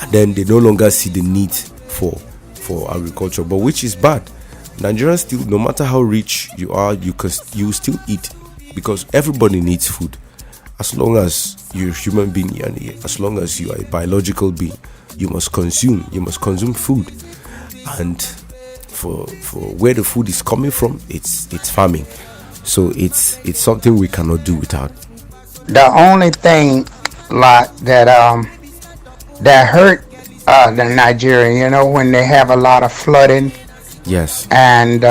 and then they no longer see the need for agriculture, but which is bad. Nigerians still, no matter how rich you are, you still eat, because everybody needs food. As long as you're a human being and as long as you are a biological being, you must consume food. And for where the food is coming from, it's farming. So it's something we cannot do without. The only thing like that hurt the Nigeria, when they have a lot of flooding. Yes. And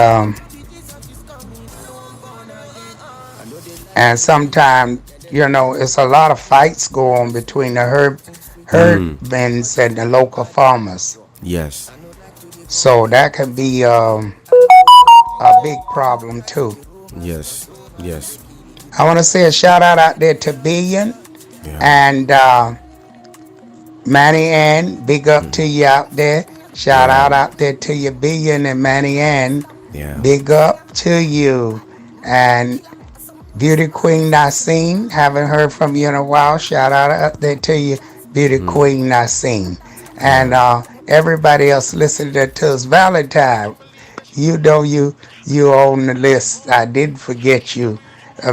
sometimes it's a lot of fights go on between the herdmen and the local farmers. Yes. So that could be a big problem too. Yes. I want to say a shout out there to Billion and Manny Ann. Big up to you out there. Shout out there to you, Billion and Manny Ann. Yeah. Big up to you. And Beauty Queen Nassim. Haven't heard from you in a while. Shout out there to you, Beauty Queen Nassim. And everybody else listening to us, Valentine. You on the list. I didn't forget you.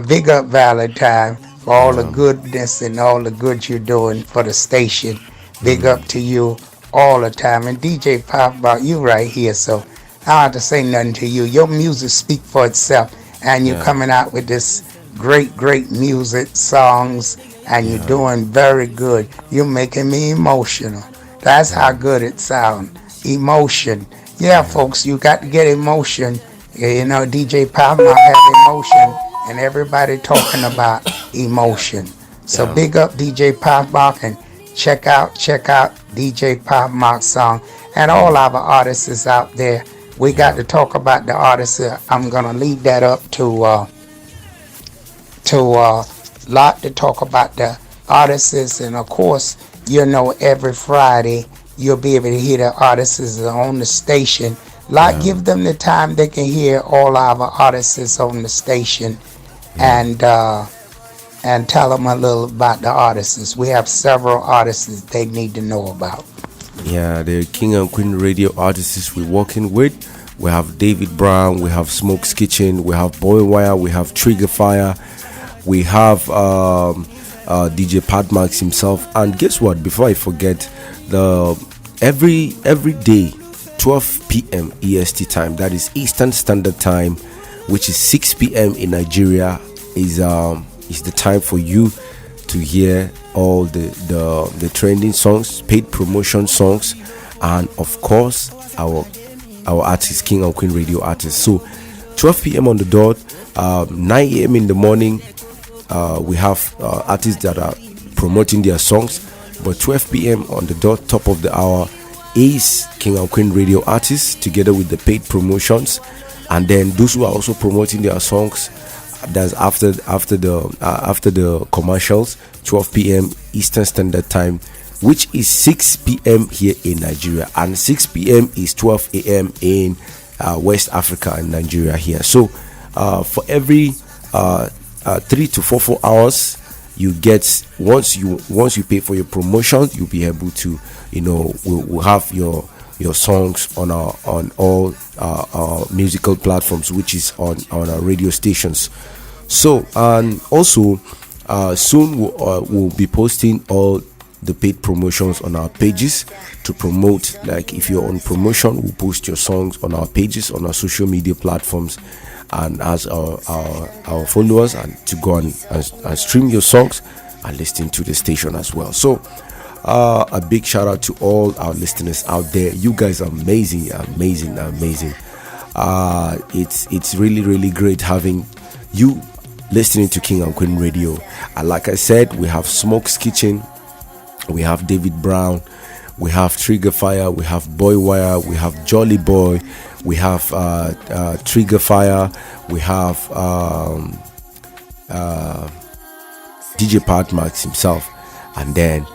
Big up Valentine for all the goodness and all the good you're doing for the station. Big up to you all the time. And DJ Pop, about you right here. So I don't have to say nothing to you. Your music speak for itself. And you're coming out with this great music, songs, and you're doing very good. You're making me emotional. That's how good it sounds. Emotion. Yeah, folks, you got to get emotion. DJ Pop might have emotion, and everybody talking about emotion. So big up DJ Pop Mark, and check out DJ Pop Mark's song, and all our artists out there. We got to talk about the artists. I'm gonna leave that up to Lot to talk about the artists, and of course, every Friday you'll be able to hear the artists on the station. Give them the time they can hear all our artists on the station, and tell them a little about the artists. We have several artists they need to know about. Yeah, the King and Queen radio artists we're working with. We have David Brown, we have Smoke's Kitchen, we have Boy Wire, we have Trigger Fire, we have DJ Pat Max himself. And guess what? Before I forget, every day 12 p.m. EST time, that is Eastern Standard Time, which is 6 p.m. in Nigeria, is the time for you to hear all the trending songs, paid promotion songs, and of course our artists, King and Queen radio artists. So 12 p.m. on the dot, 9 a.m. in the morning, we have artists that are promoting their songs, but 12 p.m. on the dot, top of the hour, is King and Queen radio artists together with the paid promotions, and then those who are also promoting their songs, that's after the commercials, 12 p.m. Eastern Standard Time, which is 6 p.m. here in Nigeria, and 6 p.m. is 12 a.m. in West Africa and Nigeria here. So for every 3 to 4 hours, you get, once you pay for your promotion, you'll be able to we'll have your your songs on all our musical platforms, which is on our radio stations. So, and also soon we'll be posting all the paid promotions on our pages to promote. Like if you're on promotion, we'll post your songs on our pages on our social media platforms, and as our followers, and to go and stream your songs and listen to the station as well. So a big shout out to all our listeners out there. You guys are amazing. It's really great having you listening to King and Queen Radio. And like I said, we have Smoke's Kitchen, we have David Brown, we have Trigger Fire, we have Boy Wire, we have Jolly Boy, we have Trigger Fire, we have DJ Pat Max himself, and then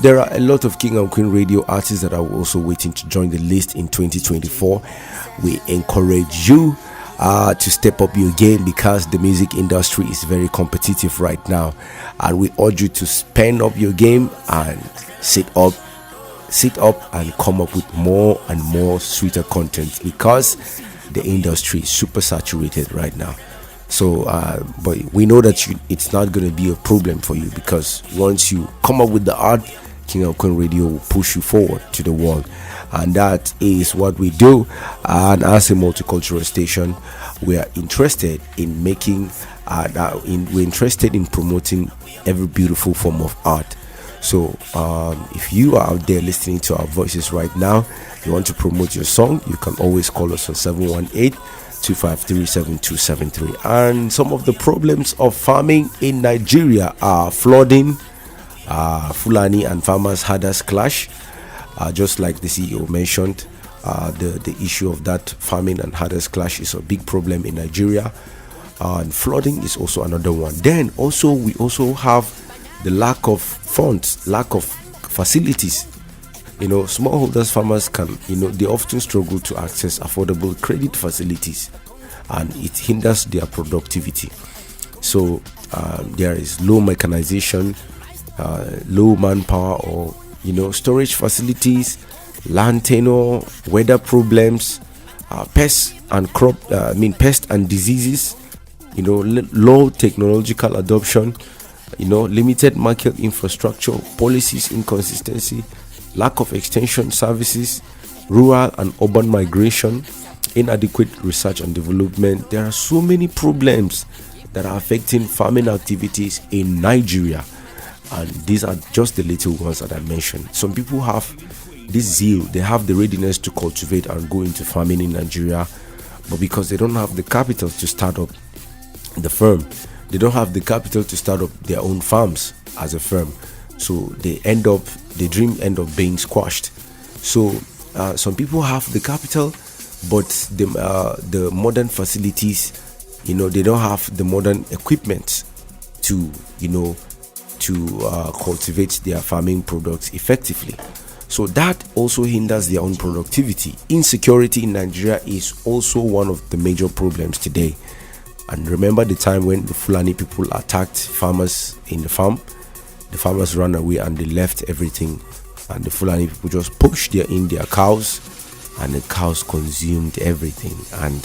there are a lot of King and Queen Radio artists that are also waiting to join the list in 2024. We encourage you to step up your game, because the music industry is very competitive right now, and we urge you to spend up your game and sit up and come up with more and more sweeter content, because the industry is super saturated right now. So but we know that it's not going to be a problem for you, because once you come up with the art, King and Queen Radio will push you forward to the world, and that is what we do. And as a multicultural station, we are interested in making we're interested in promoting every beautiful form of art. So if you are out there listening to our voices right now, you want to promote your song, you can always call us on 718-253-7273. And some of the problems of farming in Nigeria are flooding, Fulani and farmers herders clash, just like the CEO mentioned. The issue of that farming and herders clash is a big problem in Nigeria, and flooding is also another one. Then also we also have the lack of funds, lack of facilities. Smallholders farmers they often struggle to access affordable credit facilities, and it hinders their productivity. So there is low mechanization, low manpower, or storage facilities, land tenure, weather problems, pests and diseases, low technological adoption, limited market infrastructure, policies inconsistency, lack of extension services, rural and urban migration, inadequate research and development. There are so many problems that are affecting farming activities in Nigeria, and these are just the little ones that I mentioned. Some people have this zeal, they have the readiness to cultivate and go into farming in Nigeria, but because they don't have the capital to start up the firm, they don't have the capital to start up their own farms as a firm, so the dream end up being squashed. So some people have the capital, but the modern facilities, they don't have the modern equipment to cultivate their farming products effectively. So that also hinders their own productivity. Insecurity in Nigeria is also one of the major problems today. And remember the time when the Fulani people attacked farmers in the farm? The farmers ran away and they left everything, and the Fulani people just pushed their cows, and the cows consumed everything. And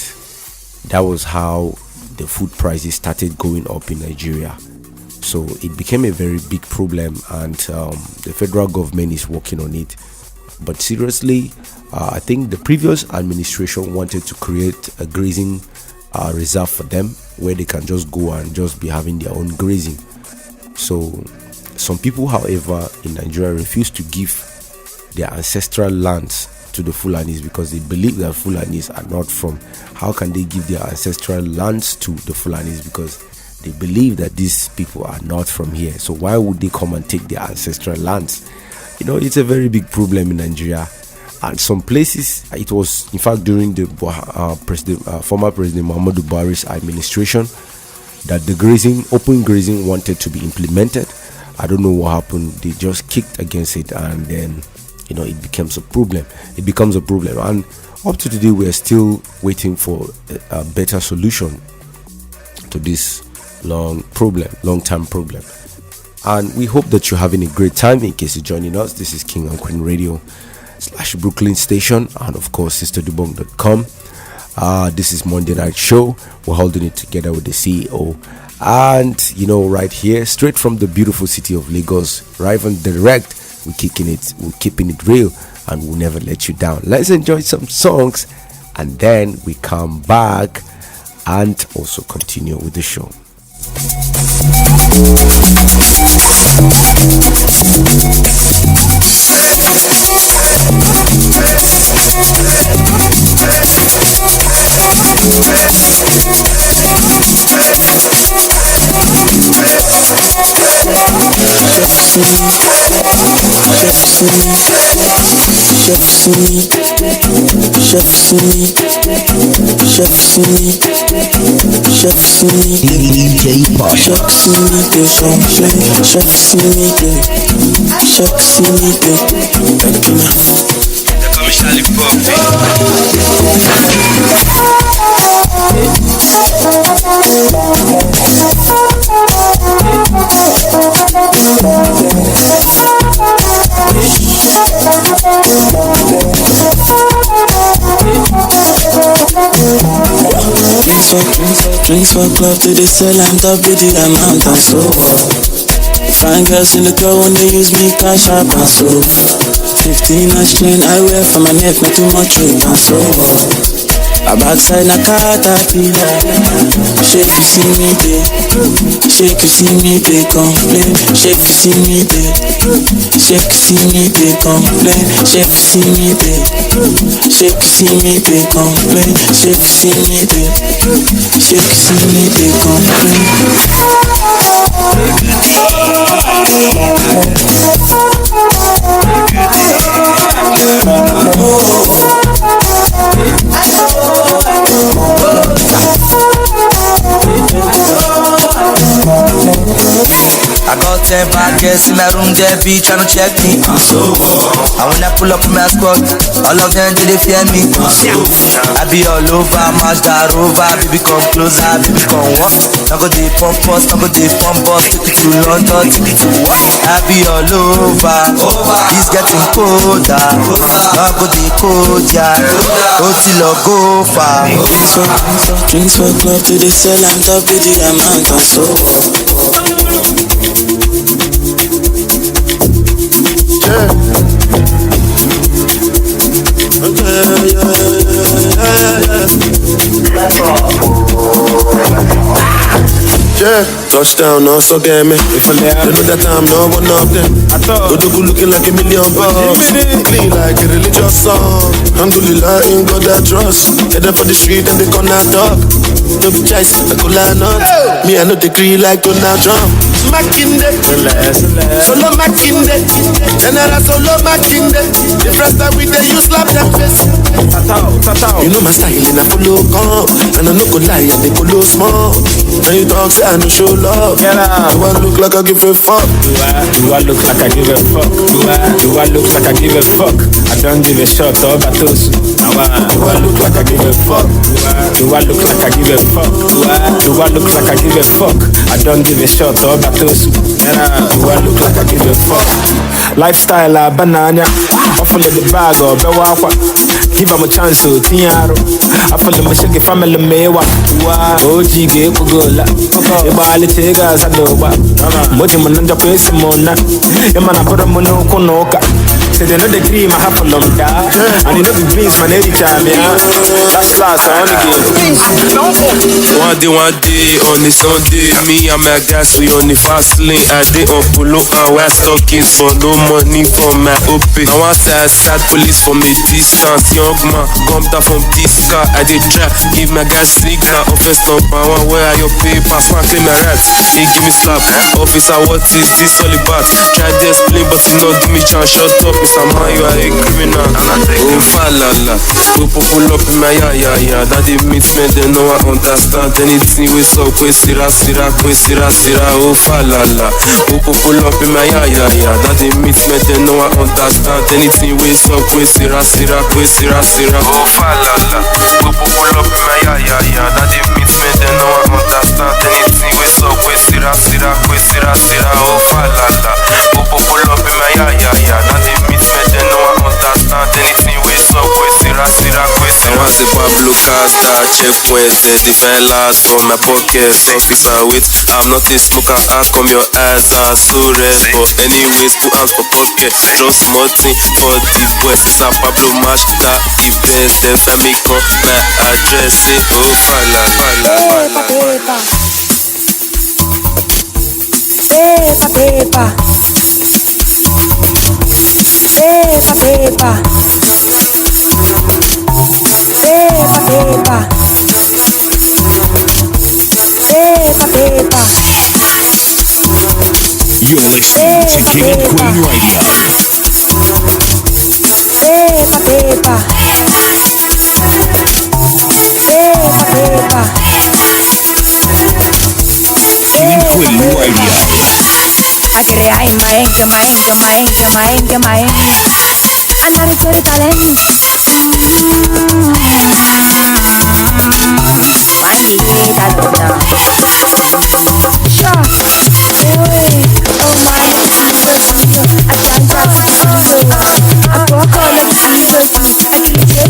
that was how the food prices started going up in Nigeria. So it became a very big problem, and the federal government is working on it. But seriously, I think the previous administration wanted to create a grazing reserve for them, where they can just go and just be having their own grazing. So some people, however, in Nigeria refuse to give their ancestral lands to the Fulanis, because they believe that Fulanis are not from. How can they give their ancestral lands to the Fulanis? Because they believe that these people are not from here. So why would they come and take their ancestral lands? It's a very big problem in Nigeria. And some places, it was in fact during the former President Muhammadu Buhari's administration that the open grazing wanted to be implemented. I don't know what happened. They just kicked against it, and then it becomes a problem. And up to today, we are still waiting for a better solution to this long-term problem. And we hope that you're having a great time. In case you're joining us, this is King and Queen Radio. radio.com/Brooklyn Station, and of course sisterdubong.com. This is Monday Night Show. We're holding it together with the CEO, and right here, straight from the beautiful city of Lagos, right and direct. We're keeping it real, and we'll never let you down. Let's enjoy some songs, and then we come back and also continue with the show. Drinks for club to the cell and up with the amount and so fine girls in the club when they use me cash up and so 15 inch chain I wear for my neck, not too much weight and so a backside na caterpillar. Shake you see me there, shake you see me they complain. Shake you see me there, shake you see me they complain. Shake you see me there, shake you see me they complain. Shake you see me there, shake you see me they complain. I got 10 bad girls in my room, they be tryna check me. And when I pull up in my squad, all of them they fear me. I be all over, Mazda Rover, baby come closer, baby come walk. Now go dey pump us, now go dey pump us, take it to London, take it to what? I be all over, it's getting colder. Now go dey cold, yeah, till I go far. Drinks for club to the cell and up with the amount and so Yeah, touchdown, also get me. If I let you know that I'm not one of them. Odogu looking like $1 million. Clean like a religious song. Alhamdulillah, in God I trust. Headed for the street and they corner dog. No be choice, I could line up. Me, I know they green like Donald Trump. Makinde, solo Makinde. General solo Makinde. The first time we there, you slap that face. You know my style, and I follow come. And I no go lie, and they go low small. And you talk, say I no show love. Do I look like I give a fuck? Do I look like I give a fuck? Do I look like I give a fuck? I don't give a shot, all battles. Do I look like I give a fuck? Do I look like I give a fuck? Do I look like I give a fuck? I don't give a shot, all battles. Do I look like I give a fuck? Lifestyle a banana. Awful the bag or bewawa. Give him a chance to Tiaro. I feel the machine family mewa. OG gave Gola. Ibali Tegas and Doba. Mojimananda Pesimona. Emana Puramono Konoka. Say they know the cream I have for long da. And you know the beans man every time, yeah. That's class on the game. One day on the Sunday, me and my guys we on the fast lane. I dey on polo and wear stockings for no money for my OP. Now I say I start police from a distance. Young man, come down from this car. I dey try give my guys signal. Offense number one, where are your papers? One claim my rights. He give me slap. Officer, what is this all about? Try to explain, but you know give me chance. Shut up, Mr. Man, you are a criminal. Oh, falala. Go pull up in my ya. That they meet me, they know I understand. Anything we so we sira. Oh, falala. Go pull up in my ya. That they meet me, they know I understand. Anything we so we sira. Oh, falala. Go pull up in my ya. That they meet me, they know I understand anything. We so we sira, oh falala. Pull up in my ya. Now they meet me, they know I understand anything. We so we sira. I want to Pablo Casta, checkpoint, the fellas from my pocket. Some people are with, I'm not a smoker. How come your eyes are so red? But anyways, put hands for pocket. Just small thing for the boys. Sir Pablo match that the best. Then let me come my address. Say oh fala. You're listening to King and Queen Radio. King and Queen Radio. Andare fuori talenti. Mai di dall'una. Sure. Oh my, I can't trust you. I walk on the street.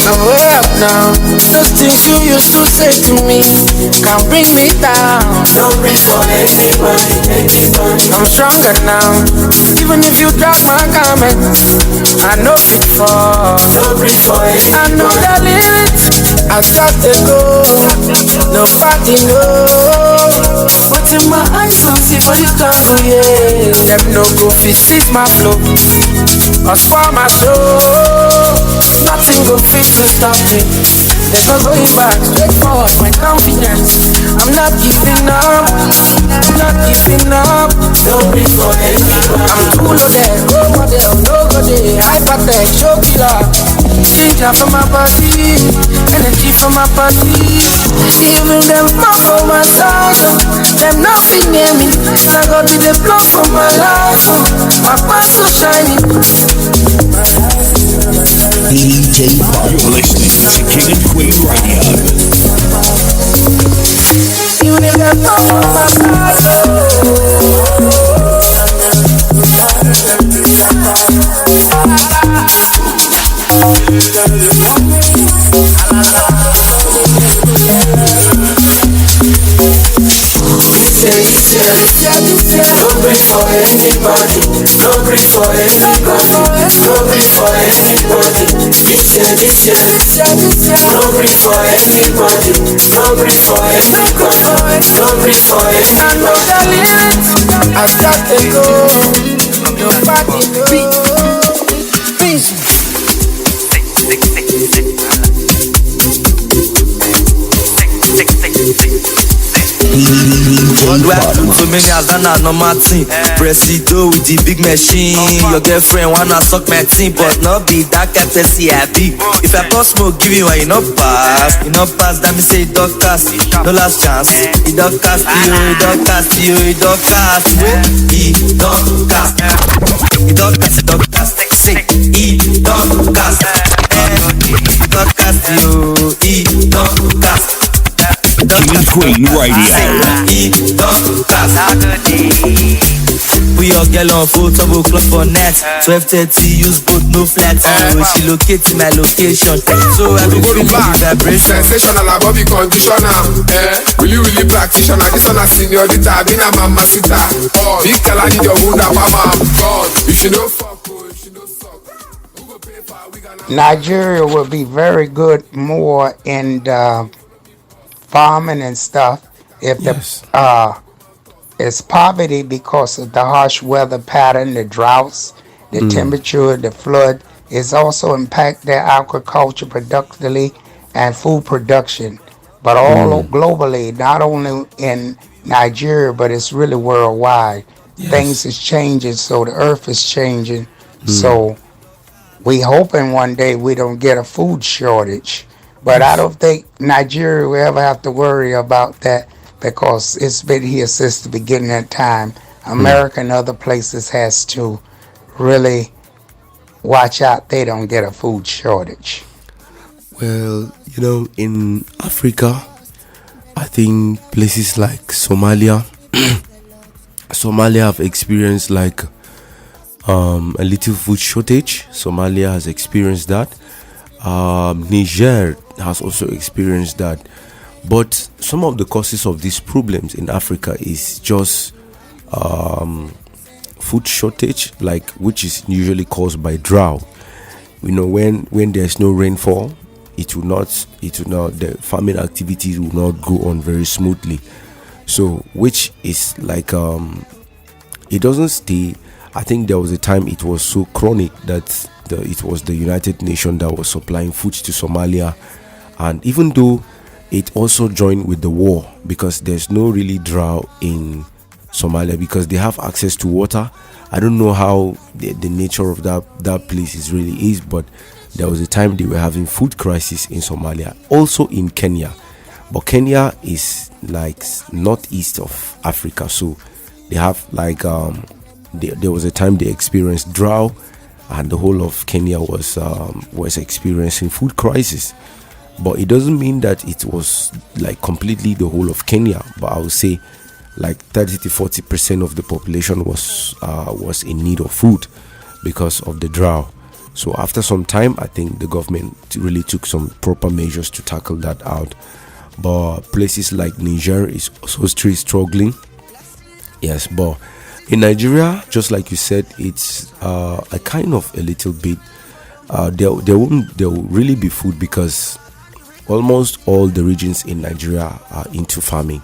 I'm way up now. Those things you used to say to me can't bring me down. Don't reach for anybody. I'm stronger now. Even if you drop my garment, I know it fall. Don't reach for anybody. I know the limit. I start to go. Nobody knows. What's in my eyes on see for this jungle, yeah. Them no go fit seize my flow or spoil my show. Nothing go fit to stop me. There's no going back, straight forward, my confidence. I'm not giving up, I'm not giving up. Don't reach for anybody. I'm too loaded, go model, no go there. Hypertech, show killer. Ginger for my body, energy for my body. Even them fuck for my side, them nothing near me. I gotta be the blood for my life. My past so shiny. DJ Bob. You're listening to King and Queen Radio. Even if them fuck for my side. Don't grief for anybody. No grief for anybody. No grief for anybody. This year. No grief for anybody. No grief for anybody. No grief for anybody. I start to go. Nobody knows. Peace. What do I do to many as than a normal thing? Presido with the big machine. Your girlfriend wanna suck my team, but not be that kind of happy. If I pour smoke, give you a enough pass. Enough pass, that me say dog cast. No last chance. It dog cast you, it dog cast you, it dog cast. It dog cast. It dog cast, it dog cast. Say, it dog cast. It dog cast you, it dog cast. King and Queen Radio. We all girl on full double clock for net. 12:30 use both no flat. She locate my location. So I go feel the vibration. Sensational Bobby conditioner. Really practitioner. This one a senior dita. Been a mama sita. Big tell I need your wound up mama. God, if you know fuck, if you know suck, who go pay for we gonna. Nigeria will be very good more in farming and stuff if it's poverty because of the harsh weather pattern, the droughts, the temperature, the flood. It's also impact their agriculture productively and food production, but all globally, not only in Nigeria, but it's really worldwide. Things is changing, so the earth is changing. So we hoping one day we don't get a food shortage. But I don't think Nigeria will ever have to worry about that because it's been here since the beginning of time. America and other places has to really watch out they don't get a food shortage. Well, in Africa, I think places like Somalia, Somalia have experienced like a little food shortage. Somalia has experienced that. Niger has also experienced that, but some of the causes of these problems in Africa is just food shortage, like which is usually caused by drought. When there's no rainfall, the farming activities will not go on very smoothly. So which is like it doesn't stay. I think there was a time it was so chronic that it was the United Nations that was supplying food to Somalia, and even though it also joined with the war because there's no really drought in Somalia because they have access to water. I don't know how the nature of that place is, but there was a time they were having food crisis in Somalia, also in Kenya. But Kenya is like northeast of Africa, so they have like there was a time they experienced drought, and the whole of Kenya was experiencing food crisis. But it doesn't mean that it was like completely the whole of Kenya. But I would say like 30 to 40% of the population was in need of food because of the drought. So after some time, I think the government really took some proper measures to tackle that out. But places like Niger is also still struggling. Yes, but in Nigeria, just like you said, it's a kind of a little bit. There will really be food because almost all the regions in Nigeria are into farming.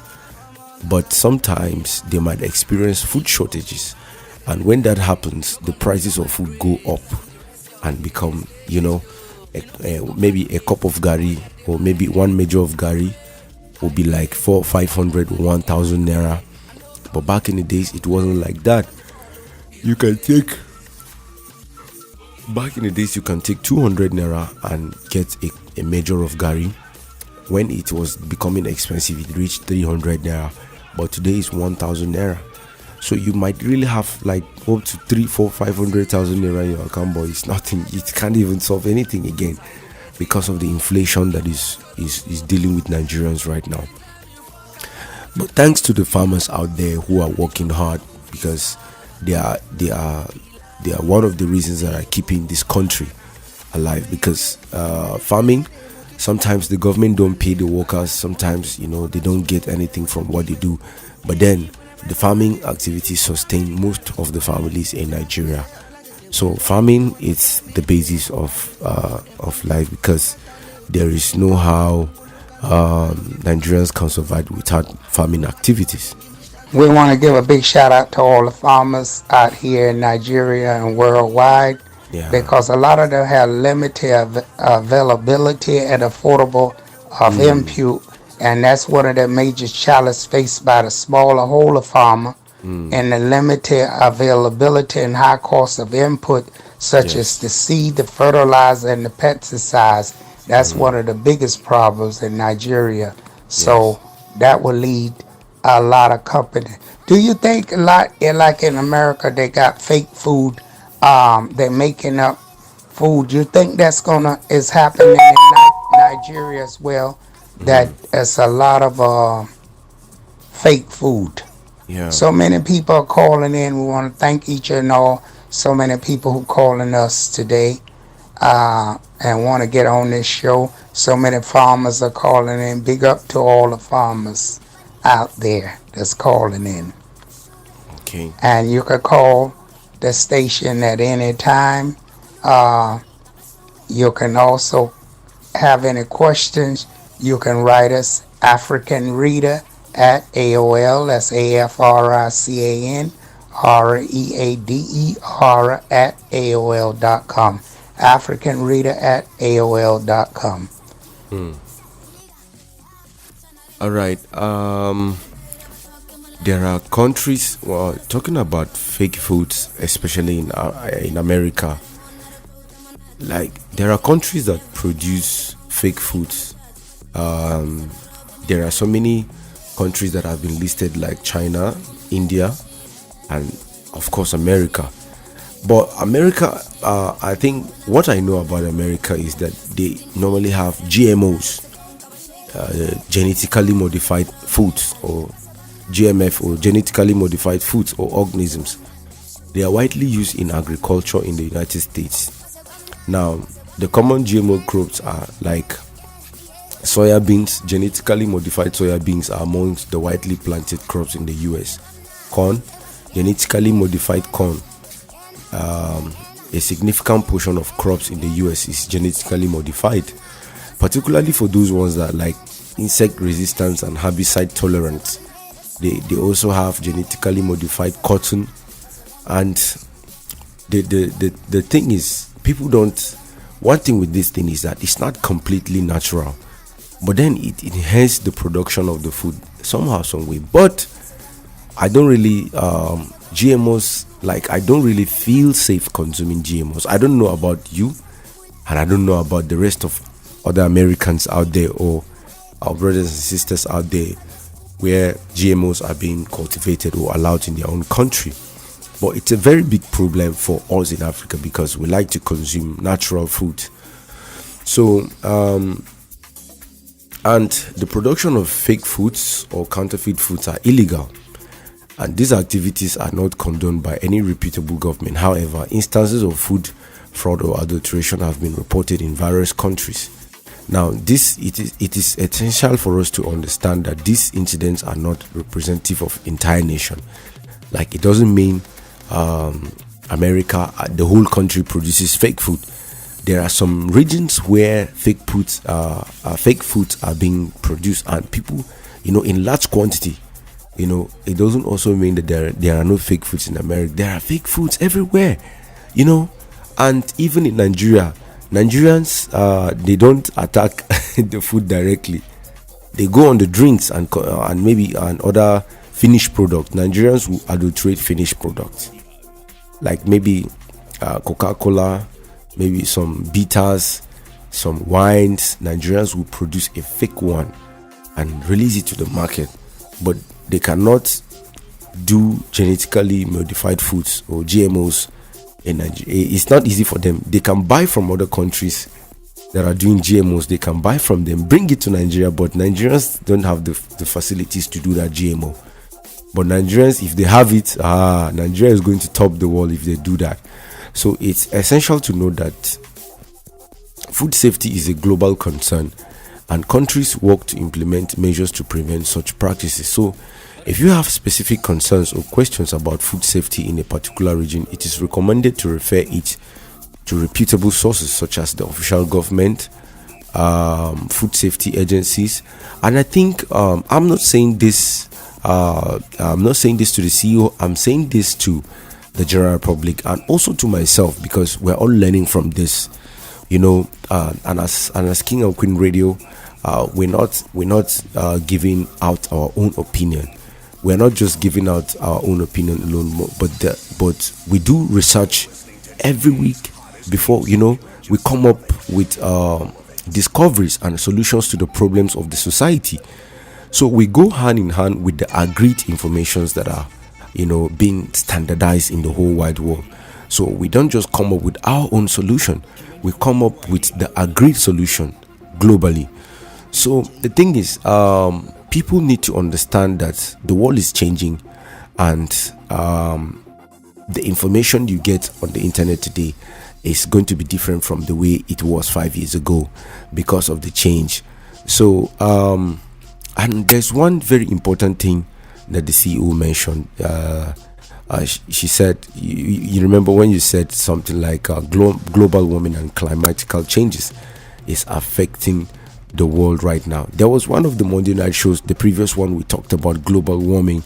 But sometimes they might experience food shortages, and when that happens, the prices of food go up and become, maybe a cup of gari or maybe one measure of gari will be like 400, 500, 1,000 naira. But back in the days, it wasn't like that. Back in the days, you can take 200 naira and get a measure of gari. When it was becoming expensive, it reached 300 naira. But today it's 1,000 naira. So you might really have like up to 3, 4, 500,000 naira in your account, but it's nothing. It can't even solve anything again because of the inflation that is dealing with Nigerians right now. But thanks to the farmers out there who are working hard, because they are one of the reasons that are keeping this country alive. Because farming, sometimes the government don't pay the workers. Sometimes they don't get anything from what they do. But then the farming activities sustain most of the families in Nigeria. So farming is the basis of life, because there is no how Nigerians can survive without farming activities. We want to give a big shout out to all the farmers out here in Nigeria and worldwide, because a lot of them have limited availability and affordable of input, and that's one of the major challenges faced by the smallholder farmer, and the limited availability and high cost of input, such as the seed, the fertilizer, and the pesticides. That's one of the biggest problems in Nigeria. So that will lead a lot of companies. Do you think a lot, like in America, they got fake food? They're making up food. You think that's is happening in Nigeria as well? That it's a lot of fake food. Yeah. So many people are calling in. We want to thank each and all. So many people who calling us today and want to get on this show. So many farmers are calling in. Big up to all the farmers out there that's calling in. Okay. And you can call the station at any time. You can also have any questions. You can write us African Reader at AOL. That's AFRICAN READER at AOL.com. African Reader at AOL.com. All right. There are countries, talking about fake foods, especially in America. Like, there are countries that produce fake foods. There are so many countries that have been listed, like China, India, and of course America. But America, I think what I know about America is that they normally have GMOs, genetically modified foods, or GMF, or genetically modified foods or organisms. They are widely used in agriculture in the United States. Now, the common GMO crops are like soya beans. Genetically modified soya beans are amongst the widely planted crops in the US. Corn, genetically modified corn. A significant portion of crops in the US is genetically modified, particularly for those ones that are like insect resistance and herbicide tolerant. They also have genetically modified cotton. And the thing is, people don't, one thing with this thing is that it's not completely natural, but then it enhances the production of the food somehow, some way. But I don't really GMOs, like, I don't really feel safe consuming GMOs. I don't know about you, and I don't know about the rest of other Americans out there, or our brothers and sisters out there, where GMOs are being cultivated or allowed in their own country. But it's a very big problem for us in Africa, because we like to consume natural food. So and the production of fake foods or counterfeit foods are illegal, and these activities are not condoned by any reputable government. However, instances of food fraud or adulteration have been reported in various countries. Now, it is essential for us to understand that these incidents are not representative of entire nation. Like, it doesn't mean America, the whole country produces fake food. There are some regions where fake foods are being produced, and people, in large quantity. It doesn't also mean that there are no fake foods in America. There are fake foods everywhere, and even in Nigeria. Nigerians, they don't attack the food directly. They go on the drinks and maybe other finished product. Nigerians will adulterate finished products, like maybe Coca-Cola, maybe some bitters, some wines. Nigerians will produce a fake one and release it to the market, but they cannot do genetically modified foods or GMOs. In Nigeria, it's not easy for them. They can buy from other countries that are doing GMOs. They can buy from them, bring it to Nigeria, but Nigerians don't have the facilities to do that GMO. But Nigerians, if they have it, Nigeria is going to top the world if they do that. So it's essential to know that food safety is a global concern, and countries work to implement measures to prevent such practices. So If you have specific concerns or questions about food safety in a particular region, it is recommended to refer it to reputable sources such as the official government, food safety agencies. And I think I'm not saying this to the CEO. I'm saying this to the general public and also to myself, because we're all learning from this, and as King and Queen Radio, we're not giving out our own opinion. We're not just giving out our own opinion alone, but we do research every week before we come up with discoveries and solutions to the problems of the society. So we go hand in hand with the agreed informations that are being standardized in the whole wide world. So we don't just come up with our own solution, we come up with the agreed solution globally. So the thing is, people need to understand that the world is changing, and the information you get on the internet today is going to be different from the way it was 5 years ago because of the change. So and there's one very important thing that the CEO mentioned. She said, you remember when you said something like global warming and climatical changes is affecting the world right now. There was one of the Monday night shows, the previous one, we talked about global warming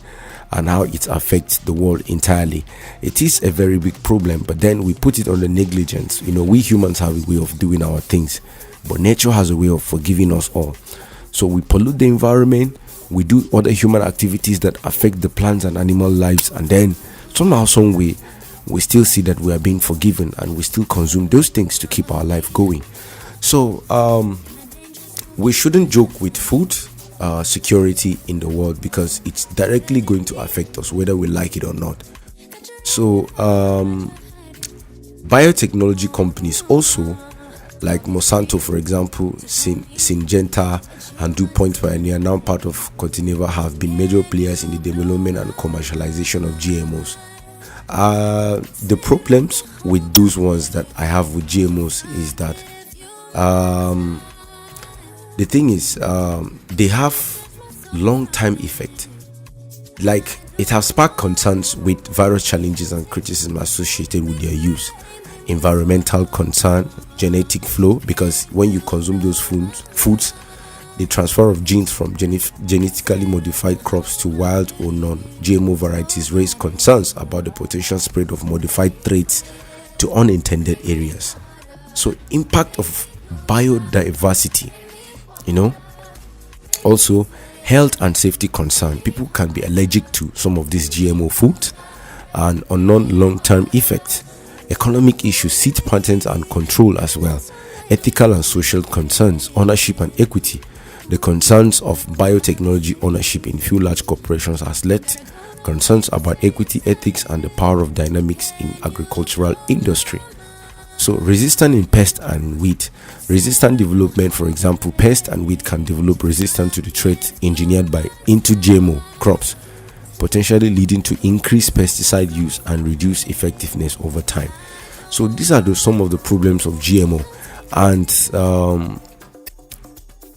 and how it affects the world entirely. It is a very big problem, but then we put it on the negligence. We humans have a way of doing our things, but nature has a way of forgiving us all. So we pollute the environment, we do other human activities that affect the plants and animal lives, and then somehow, some way, we still see that we are being forgiven and we still consume those things to keep our life going. So we shouldn't joke with food security in the world, because it's directly going to affect us whether we like it or not. So biotechnology companies also, like Monsanto, for example, Syngenta and DuPont Pioneer, now part of Corteva, have been major players in the development and commercialization of GMOs. The problems with those ones that I have with GMOs is that the thing is, they have long-time effect. Like, it has sparked concerns with various challenges and criticism associated with their use. Environmental concern, genetic flow, because when you consume those foods, the transfer of genes from genetically modified crops to wild or non-GMO varieties raise concerns about the potential spread of modified traits to unintended areas. So, impact of biodiversity, also health and safety concern. People can be allergic to some of these GMO foods, and unknown long-term effects. Economic issues, seed patents and control as well. Ethical and social concerns, ownership and equity. The concerns of biotechnology ownership in few large corporations has led concerns about equity, ethics, and the power of dynamics in agricultural industry. So, resistant in pest and weed. Resistant development, for example, pest and weed can develop resistance to the traits engineered into GMO crops, potentially leading to increased pesticide use and reduced effectiveness over time. So these are some of the problems of GMO. And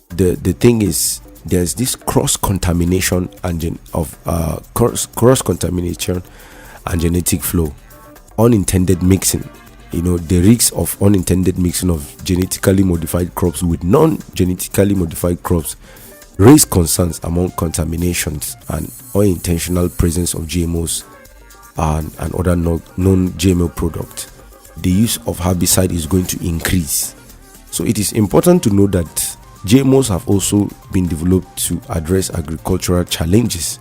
the thing is, there's this cross-contamination and cross-contamination and genetic flow, unintended mixing. The risks of unintended mixing of genetically modified crops with non-genetically modified crops raise concerns among contaminations and unintentional presence of GMOs and other non-GMO products. The use of herbicide is going to increase. So it is important to know that GMOs have also been developed to address agricultural challenges,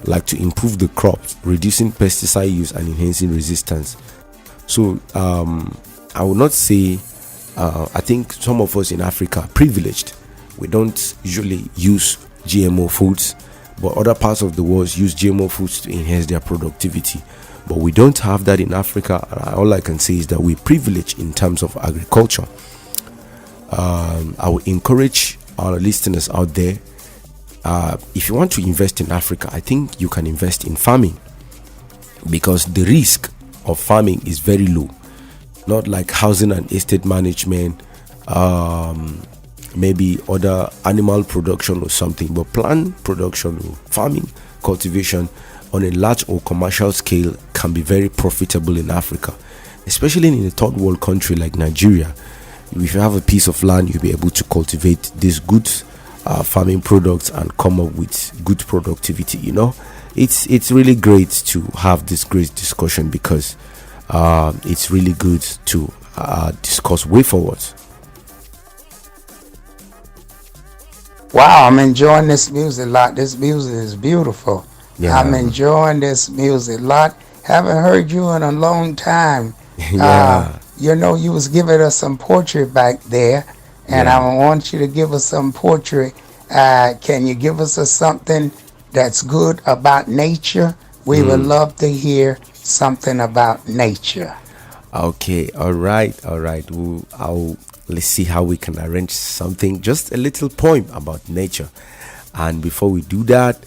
like to improve the crops, reducing pesticide use and enhancing resistance. So I would not say, I think some of us in Africa are privileged. We don't usually use GMO foods, but other parts of the world use GMO foods to enhance their productivity. But we don't have that in Africa. All I can say is that we're privileged in terms of agriculture. I would encourage our listeners out there, if you want to invest in Africa, I think you can invest in farming, because the risk of farming is very low. Not like housing and estate management, maybe other animal production or something, but plant production or farming, cultivation on a large or commercial scale can be very profitable in Africa, especially in a third world country like Nigeria. If you have a piece of land, you'll be able to cultivate these good farming products and come up with good productivity. It's really great to have this great discussion, because it's really good to discuss way forward. Wow, I'm enjoying this music a lot. This music is beautiful. Yeah. I'm enjoying this music a lot. Haven't heard you in a long time. Yeah. You was giving us some poetry back there, and Yeah. I want you to give us some poetry. Can you give us something that's good about nature? We would love to hear something about nature. Okay, all right. Let's see how we can arrange something, just a little poem about nature. And before we do that,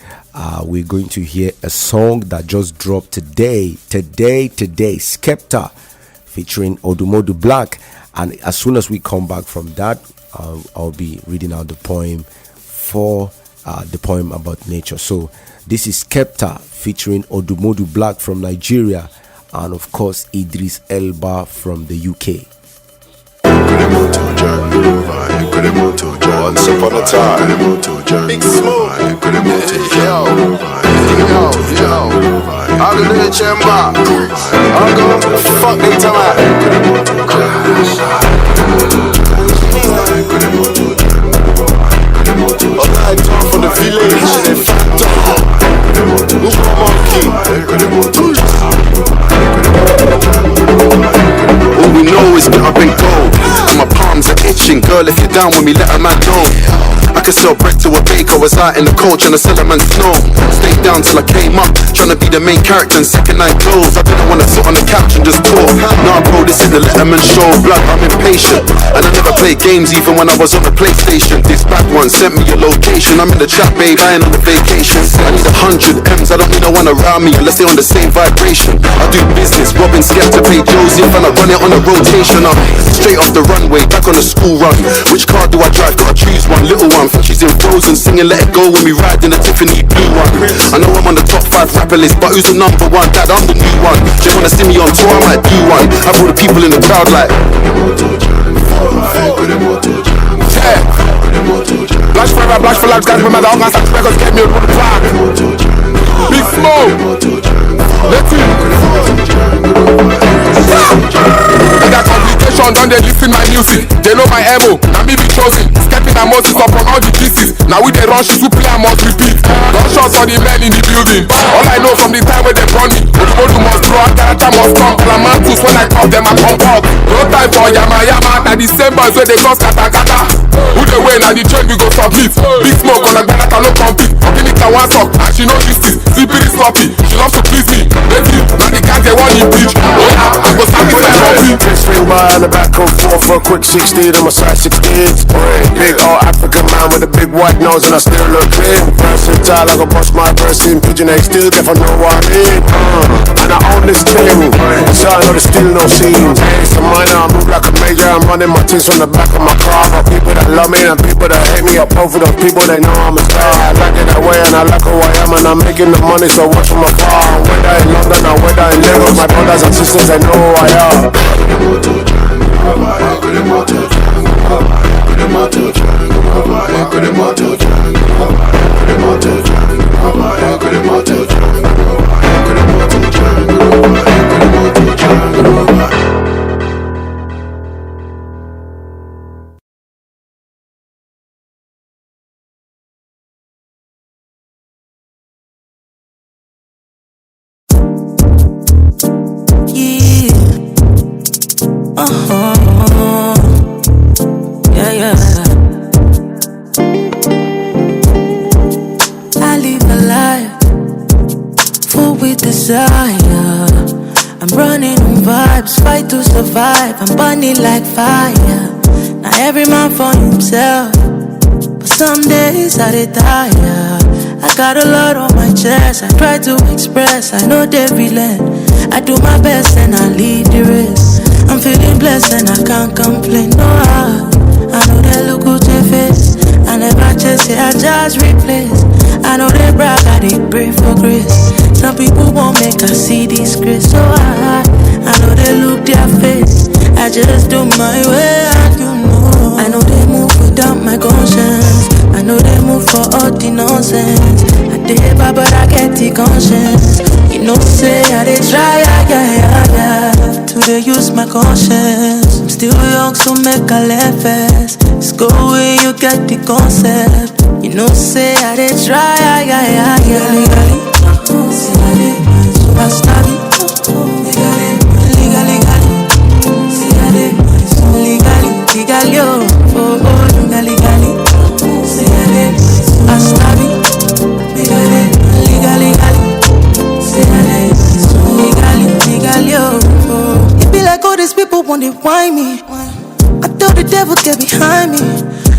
we're going to hear a song that just dropped today, Skepta, featuring Odumodu Black. And as soon as we come back from that, I'll be reading out the poem about nature. So this is Skepta featuring Odumodu Black from Nigeria, and of course Idris Elba from the UK. Once upon a time, Big Smoke. Yo, I'm in the chamber. I'm going to fuck they time out. I talk from the village, they fucked up. Look monkey. All we know is get up and go. And my palms are itching. Girl, if you're down with me, let a man know. I could sell bread to a baker. Was out in the cold trying to sell a man snow. Stayed down till I came up, trying to be the main character in second night clothes. I didn't want to sit on the couch and just talk. Nah bro, this is the Letterman show. Blood, I'm impatient, and I never played games even when I was on the PlayStation. This bad one sent me a location. I'm in the trap, babe, I ain't on the vacation. I need 100 M's, I don't need no one around me unless they're on the same vibration. I do business, robbing Skepta, pay Joseph, and I run it on a rotation. I'm straight off the runway, back on the school run. Which car do I drive? Gotta choose one, little one. Think she's in Frozen, singing Let It Go when we ride in the Tiffany blue one. I know I'm on the top 5 rapper list, but who's the number one? Dad, I'm the new one. They wanna see me on tour, I might do one. Have all the people in the crowd like yeah. Blash forever, blash for life, guys, remember the August and records get me on the track. Big Smoke, let's see. I got complications, don't they listen my music? They know my MO, now me be chosen. Stepping and Moses up on all the pieces. Now we they run shit, we play and must repeat. Gunshots for the men in the building. All I know from the time when they run me, Odumodu must grow, character must come. Calamantus when I come, them I come out. No time for yama yama, now the same boys where they cause kata kata. Who they win, now the train we go submit. Big Smoke on the gala can no compete. Talking it can one talk, and she know this is. Sleepy is sloppy, she loves to please me. Baby, now the guys they want you bitch. Oh yeah, I go satisfy Robbie. Swing by on the back and forth for a quick 16 on my side 16s. Big old African man with a big white nose and I still look clean. Versatile, I go bust my verse in Pigeon Egg still if I know what I mean. And I own this thing, so I know there's still no scenes. It's a minor, I move like a major. I'm running my things from the back of my car. People that love me and people that hate me. I both of those people, they know I'm a star. I like it that way and I like who I am, and I'm making the money, so watch from afar. Whether in London or whether in Lagos, my brothers and sisters, they know who I am. I'm running on vibes, fight to survive. I'm burning like fire. Now every man for himself, but some days I dey tire. I got a lot on my chest, I try to express, I know they relent. I do my best and I leave the rest. I'm feeling blessed and I can't complain, no. I know they look good to face, cars replace. I know they brag, I they pray for grace. Some people won't make us see disgrace. So I know they look their face. I just do my way, and you know. I know they move without my conscience. I know they move for all the nonsense. I did bad, but I get the conscience. You know, say I they try, yeah. Today use my conscience. I'm still young, so make a left fast. Let's go where you get the concept. You know, say I they try, yeah. Legally, I stop it. Legally, oh, legally, I stop it. Legally, oh. It be like all these people want to whine me. I tell the devil get behind me.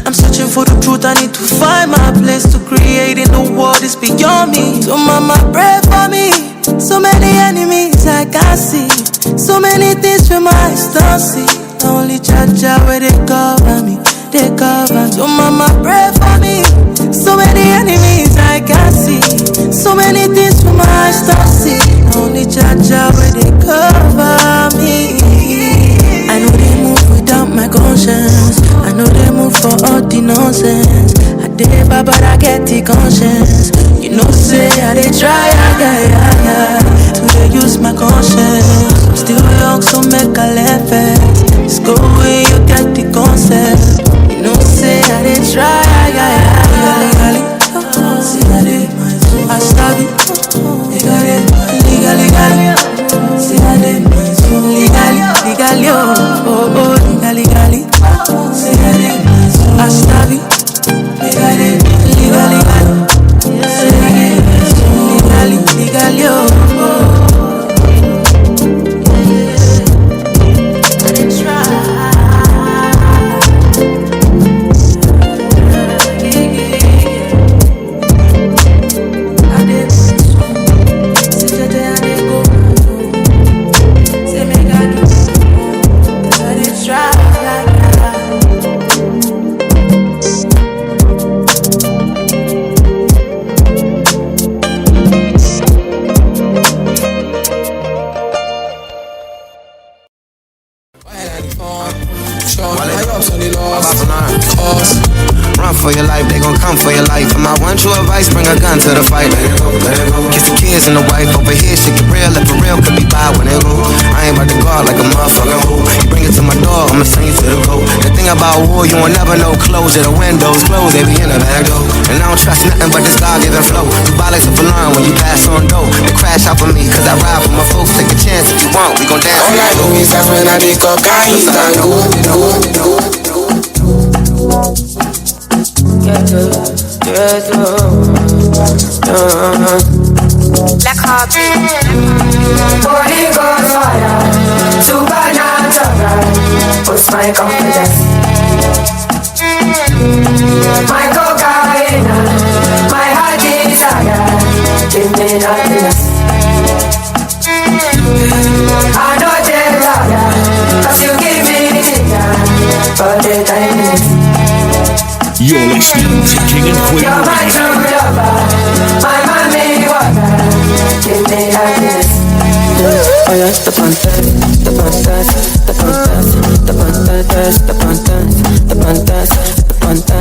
I'm searching for the truth, I need to find my place. To create in the world is beyond me. So mama pray for me. So many enemies I can't see. So many things with my eyes don't see. Only Jaja where they cover me, they cover me. So mama pray for me. So many enemies I can't see. So many things with my eyes don't see. Only Jaja where they cover me. I know they move without my conscience. I know they move for all the nonsense. I did bad, but I get the conscience. You know, say I they try, yeah. Today use my conscience. I'm still young, so make a left fast. Let's go where you get the concept. You know, say I they try, yeah. Legally, I stop it. Legally, say I did. Legally, oh, legally, say I did. I stop it. Legally, say I did. Legally, oh. Run for your life, they gon' come for your life. And my one true advice, bring a gun to the fight. Kiss the kids and the wife over here, shit get real. If for real, could be by when they go. I ain't about to guard like a motherfucker. You bring it to my door, I'ma send you to the goat. The thing about war, you won't never know. Close it, the windows closed, they be in the back door. And I don't trust nothing but this God-given flow. You buy like some alarm when you pass on dough. They crash out for me, cause I ride for my folks. Take a chance if you want, we gon' dance. All I know is that when I be cocaine, go. Black Heart. Body goes fire, supernatural. What's my confidence? My cocaine, my heart desire. Give me happiness. I know desire, cause you give me ginger for the timeless. You're listening to King and Queen You're my true lover, my mommy water. Give me happiness. Oh yeah, the pantas, the pantas, the pantas, the pantas, the pantas, the pantas, the pantas,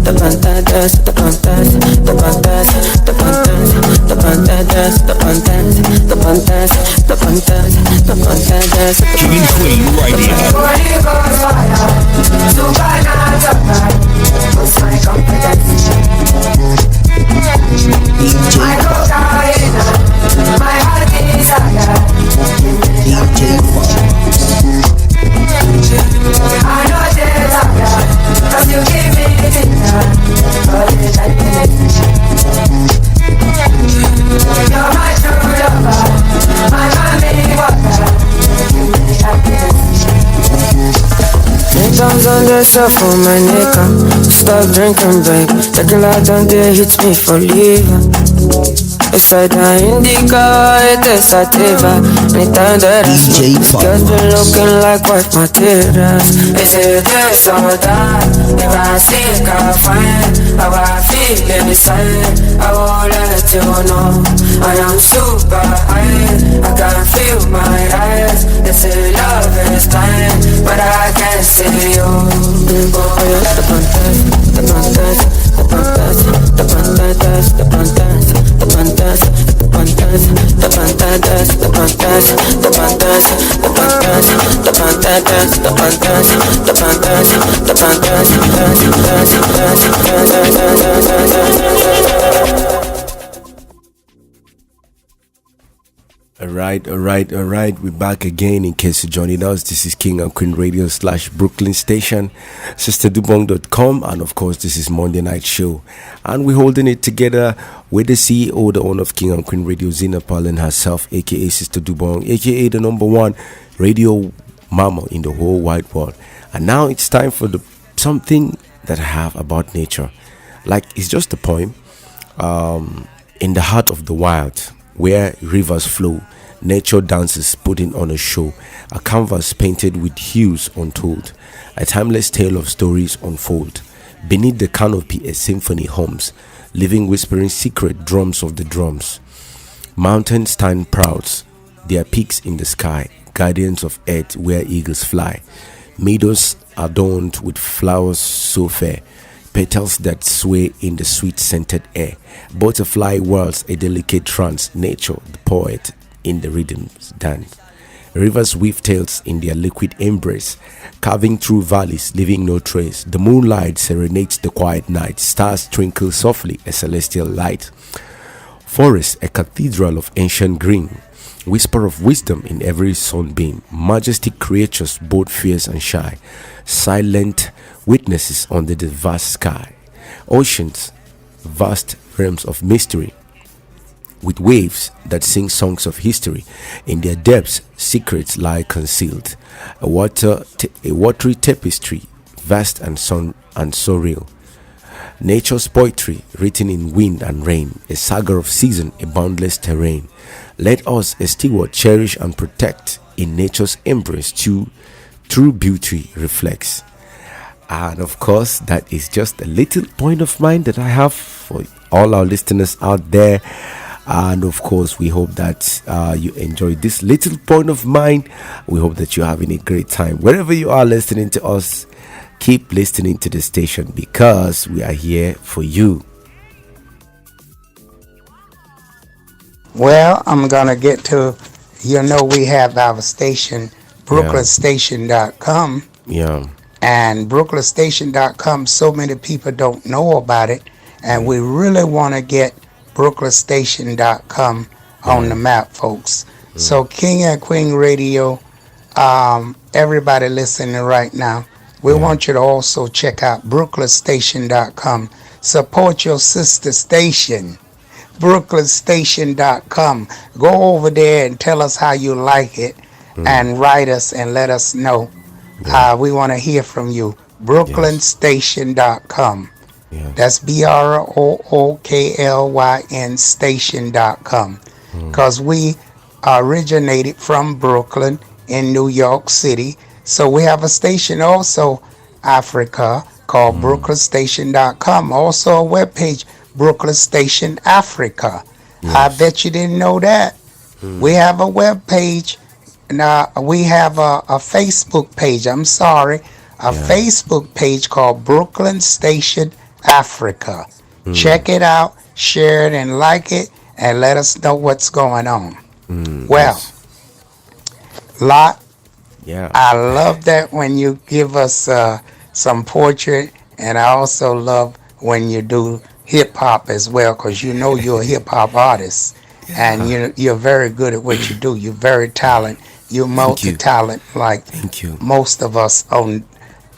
the pantas, the pantas, the pantas, the pantas, the pantas, the pantas, the pantas, the pantas, the pantas. King and Queen Radio. Body goes fire, supernatural. What's my confidence? My cocaine, my heart desire. I know desire, cause you give me ginger for the happiness. You're my true lover, my mommy water. Give me happiness. Sometimes on the stuff on my neck, stop drinking, babe. Taking light on there hits me for leaving. It's the indica, it's a sativa. Anytime that I smoke, these girls been looking like wife materials. Is it this or that? If I seek a friend, how I feel inside, I will let you know. I am super high, I can feel my eyes. They say love is blind, but I can't see you. Oh yeah, the pantas, the pantas, the pantas, the pantas, the pantas, the pantas, the pantas, the pantas, the pantas, the pantas, the pantas, the pantas, the pantas, the pantas, the pantas. All right. We're back again. In case you joining us, this is King and Queen Radio / Brooklyn Station, SisterDubong.com, and of course, this is Monday Night Show. And we're holding it together with the CEO, the owner of King and Queen Radio, Zina Palin herself, aka Sister Dubong, aka the #1 radio mama in the whole wide world. And now it's time for something that I have about nature. Like, it's just a poem in the heart of the wild, where rivers flow, nature dances putting on a show, a canvas painted with hues untold, a timeless tale of stories unfold. Beneath the canopy a symphony hums, living whispering secret drums of the drums. Mountains stand proud, their peaks in the sky, guardians of earth where eagles fly. Meadows adorned with flowers so fair, petals that sway in the sweet scented air. Butterfly whirls a delicate trance, nature the poet in the rhythm's dance. Rivers weave tales in their liquid embrace, carving through valleys, leaving no trace. The moonlight serenades the quiet night, stars twinkle softly, a celestial light. Forest, a cathedral of ancient green, whisper of wisdom in every sunbeam. Majestic creatures, both fierce and shy, silent witnesses under the vast sky. Oceans, vast realms of mystery, with waves that sing songs of history. In their depths, secrets lie concealed. A watery tapestry, vast and surreal. Nature's poetry, written in wind and rain, a saga of season, a boundless terrain. Let us, a steward, cherish and protect. In nature's embrace, true beauty reflects. And of course, that is just a little point of mine that I have for all our listeners out there. And of course, we hope that you enjoy this little point of mine. We hope that you're having a great time. Wherever you are listening to us, keep listening to the station, because we are here for you. Well, I'm going to get to, we have our station, BrooklynStation.com. Yeah. And BrooklynStation.com, so many people don't know about it. And we really want to get BrooklynStation.com on the map, folks. So King and Queen Radio, everybody listening right now, we want you to also check out BrooklynStation.com. Support your sister station, BrooklynStation.com. Go over there and tell us how you like it, and write us and let us know. We want to hear from you. BrooklynStation.com. That's BROOKLYN station.com. Because we originated from Brooklyn in New York City. So we have a station also, Africa, called BrooklynStation.com. Also a webpage, Brooklyn Station Africa. I bet you didn't know that. We have a webpage. Now we have a Facebook page. A Facebook page called Brooklyn Station Africa. Check it out, share it, and like it, and let us know what's going on. Well, Lot, I love that when you give us some poetry, and I also love when you do hip hop as well, because you're a hip hop artist, and you're very good at what you do. You're very talented. You're multi-talent, like most of us on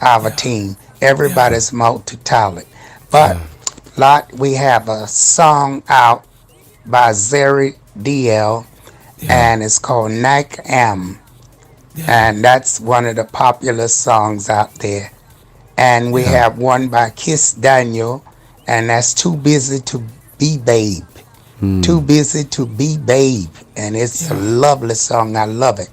our team. Everybody's multi-talent. But, Lot, we have a song out by Zeri DL, and it's called Nike M. And that's one of the popular songs out there. And we have one by Kiss Daniel, and that's Too Busy to Be Babe. Too Busy to Be Babe. And it's a lovely song. I love it.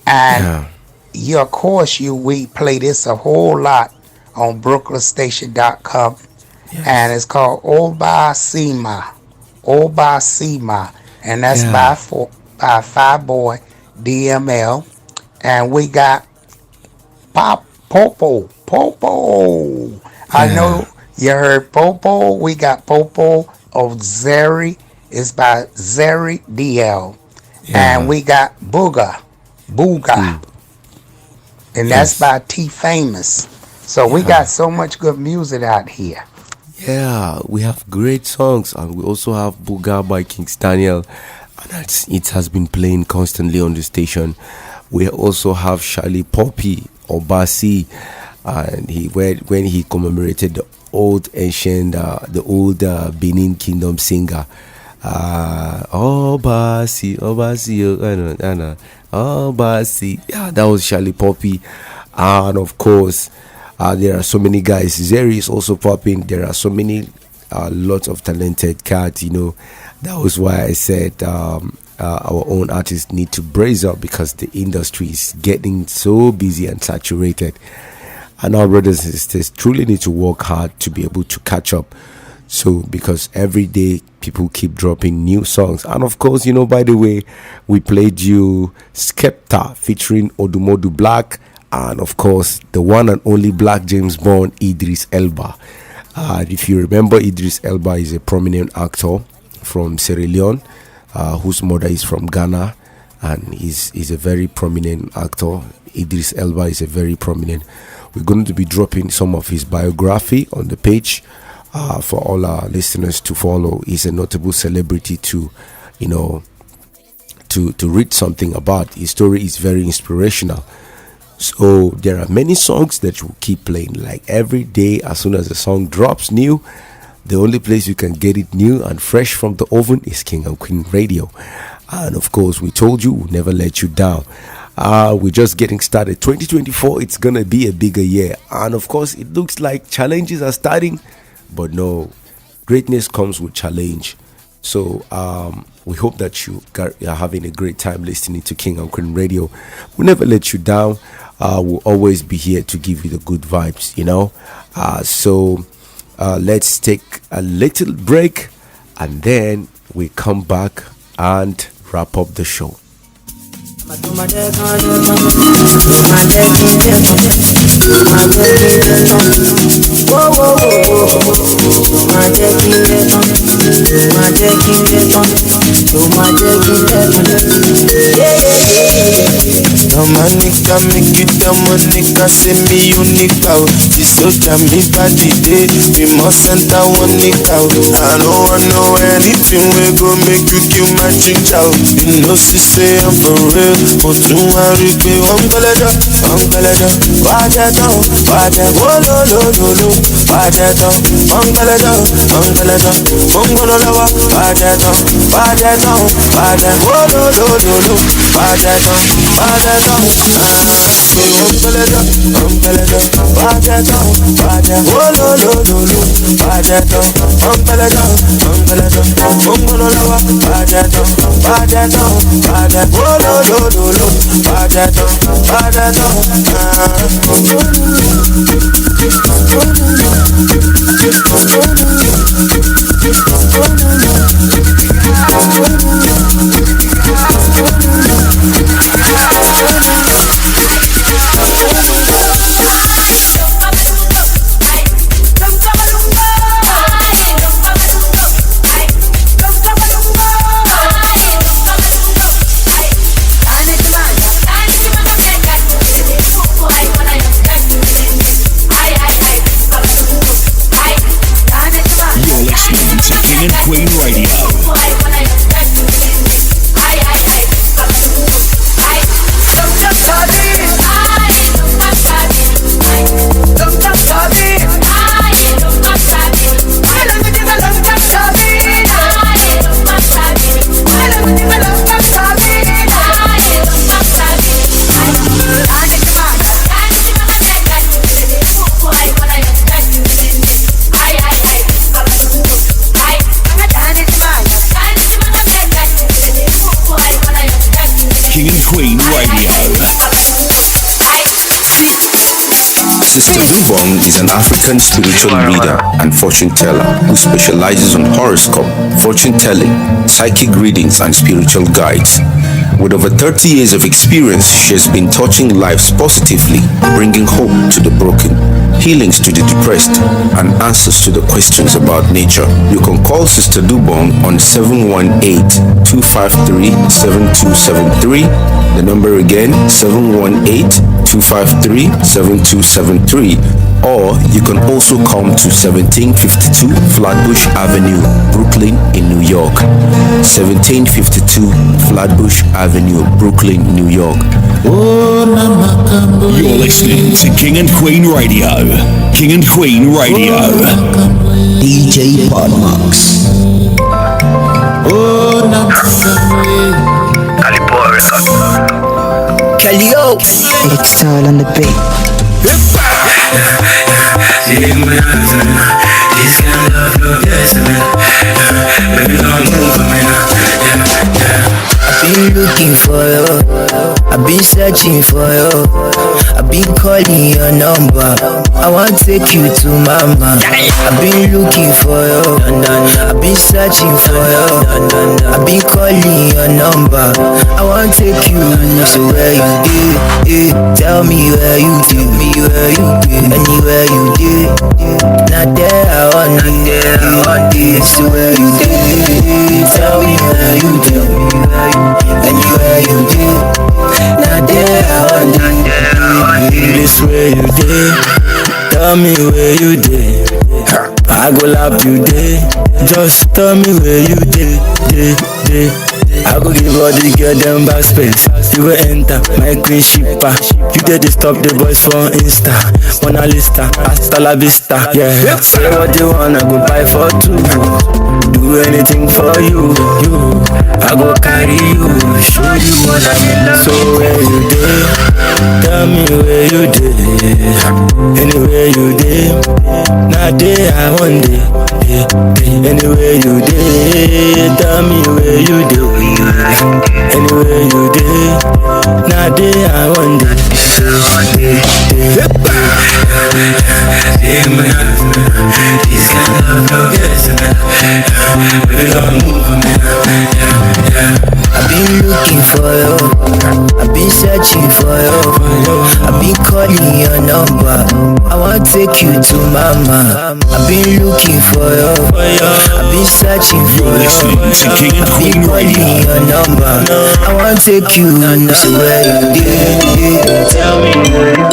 And you, of course, we play this a whole lot on brooklynstation.com. And it's called Oba Sima. Oba Sima. And that's by Fireboy DML. And we got Popo. I know you heard Popo. We got Popo of Zeri. It's by Zeri DL. And we got Booga. And that's by T Famous. So we got so much good music out here. Yeah, we have great songs, and we also have Booga by Kings Daniel, and it has been playing constantly on the station. We also have Charlie Poppy Obasi, and when he commemorated the old Benin Kingdom singer, Obasi, Obasi. Yeah, that was Charlie Poppy, and of course. There are so many guys. Zeri is also popping. There are so many, lots of talented cats. That was why I said our own artists need to brace up, because the industry is getting so busy and saturated, and our brothers and sisters truly need to work hard to be able to catch up. So, because every day people keep dropping new songs, and of course, by the way, we played you Skepta featuring Odumodu Black. And of course, the one and only Black James Bond, Idris Elba. If you remember, Idris Elba is a prominent actor from Sierra Leone, whose mother is from Ghana, and he's a very prominent actor. Idris Elba is a very prominent. We're going to be dropping some of his biography on the page for all our listeners to follow. He's a notable celebrity to read something about. His story is very inspirational. So there are many songs that will keep playing. Like every day, as soon as a song drops new, the only place you can get it new and fresh from the oven is King and Queen Radio. And of course, we told you we'll never let you down. We're just getting started. 2024, it's gonna be a bigger year. And of course, it looks like challenges are starting, but no, greatness comes with challenge. So we hope that you are having a great time listening to King and Queen Radio. We'll never let you down. We'll always be here to give you the good vibes, So let's take a little break, and then we come back and wrap up the show. My nigga make you tell my nigga say me unique out. This social me body day, we must enter one nigga out. I don't want know anything we go make you kill my drink out. You know she say I'm for real, but you want to be one belada. Watch it down, oh no, watch it down, one belada, one gonna love, watch it down, oh no, watch it down. King and Queen Radio. Sister Dubong is an African spiritual reader and fortune teller who specializes on horoscope, fortune telling, psychic readings, and spiritual guides. With over 30 years of experience, she has been touching lives positively, bringing hope to the broken, healings to the depressed, and answers to the questions about nature. You can call Sister Dubong on 718-253-7273. The number again, 718-253-7273. Or you can also come to 1752 Flatbush Avenue, Brooklyn in New York. 1752 Flatbush Avenue, Brooklyn, New York. You're listening to King and Queen Radio. King and Queen Radio. DJ Podmax. Calio. Extol on the beat. I've been looking for you, I've been searching for you, I've been calling your number, I want to take you to mama. I've been looking for you, I've been searching for you, I've been calling your number, I want to take you to where you did, tell me where you did, anywhere you did, not there I want it, so where you did, tell me where you did, anywhere you did, not there I want it, this where you did, tell me where you did, I go lap you did, just tell me where you did. I go give all the girl them back space. You go enter my queen shipper. You did to stop the boys for Insta. Mona Lista, hasta la vista. Yeah, say what you want, I go buy for two. Do anything for you. I go carry you, show you what I mean. So where you did, tell me where you did. Anywhere you did, not there I want it. Anywhere you did, tell me where you did. Anywhere you did, not there I want it. I've been looking for you, I've been searching for you, I've been calling your number, I want to take you to mama. I've been looking for you, I've been searching for you, I've been calling your number, I want to take you to where you did, tell me where you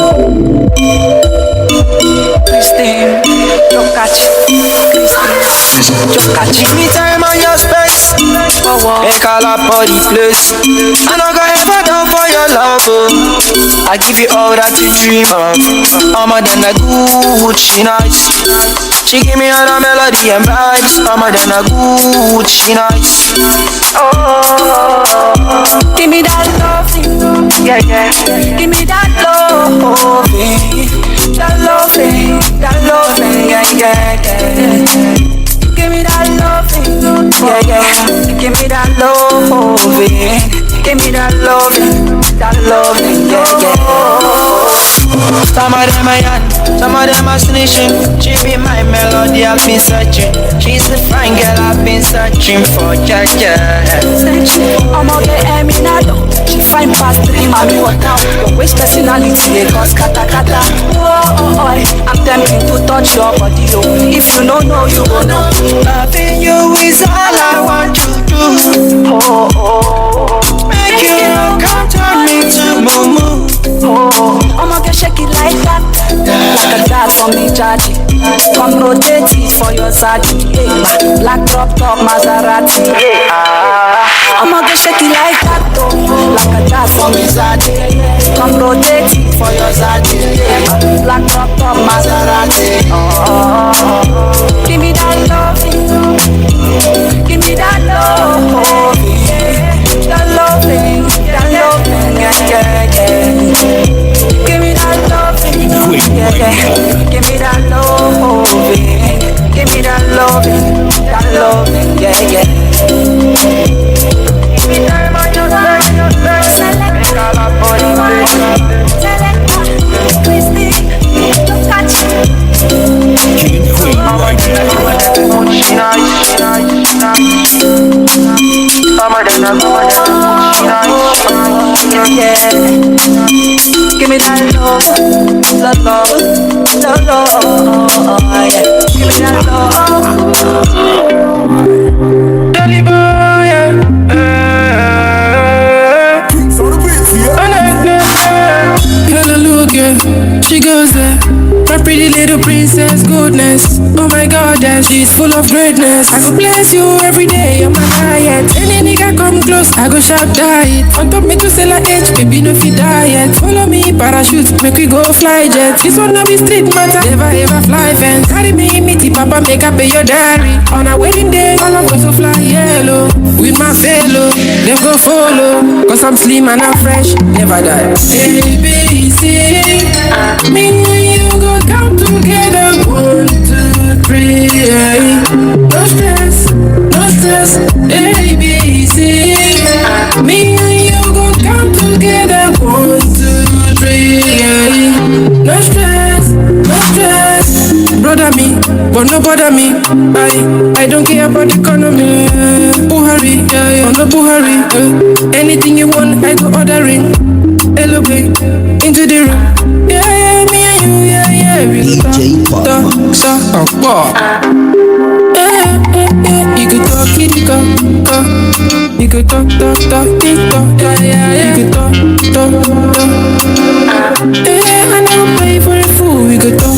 Christine, Jokachi, anytime on your space, make all up for the place. I don't go ever down for your love, I give you all that you dream of. I'm more than a good, she nice. She give me all the melody and vibes. I'm more than a good, she nice. Oh, give me that loving, yeah. Give me that loving, that loving, yeah. Give me that loving, yeah. Give me that loving, give me that loving, yeah. Some of them are young, some of them are snitching. She be my melody, I've been searching. She's the fine girl I've been searching for, yeah. I'm out there, Eminado. She fine past 3, mommy, what now? Your waist personality, they cause kata. Oh, I'm tempting to touch your body, oh. If you don't know, you will know. Loving you is all I want to do. Make you come turn me to mumu. I'ma get shake it like that, like a dance for me, Jaji. Come rotate it for your zaddy, yeah. Black top Maserati, yeah. I'ma get shake it like that, though, like a dance for me, Zaddy. Come rotate it for your zaddy, yeah. Black top Maserati, give me that loving, give me that loving, that loving, yeah. Give me that loving, yeah. Give me that loving, give me that loving, yeah. Give me that Christine. me that love, yeah. Give me that love. Dolly boy, yeah. She goes there, my pretty little princess, goodness. Oh my God, that she's full of greatness. I go bless you every day on my diet. Any nigga come close, I go shout diet. On top me to sell a H, baby no fit diet. Follow me, parachute, make we go fly jet. This one no be street matter, never ever fly fence. Carry me, meaty papa, make up pay your diary. On a wedding day, all of us will fly yellow. With my fellow, them go follow. Cause I'm slim and I'm fresh, never die. A, B, C, me and you go come together. 1, 2, 3, no stress, no stress. A, B, C, me and you go come together. 1, 2, 3, no stress, no stress. Brother me, but no bother me. I don't care about the economy. Buhari, oh no Buhari. Anything you want, I go ordering. Hello, babe, into the room. Yeah, me and you, yeah. We go talk. You could talk, you could talk, yeah. You could talk. Yeah, I never pay for the food. We could talk.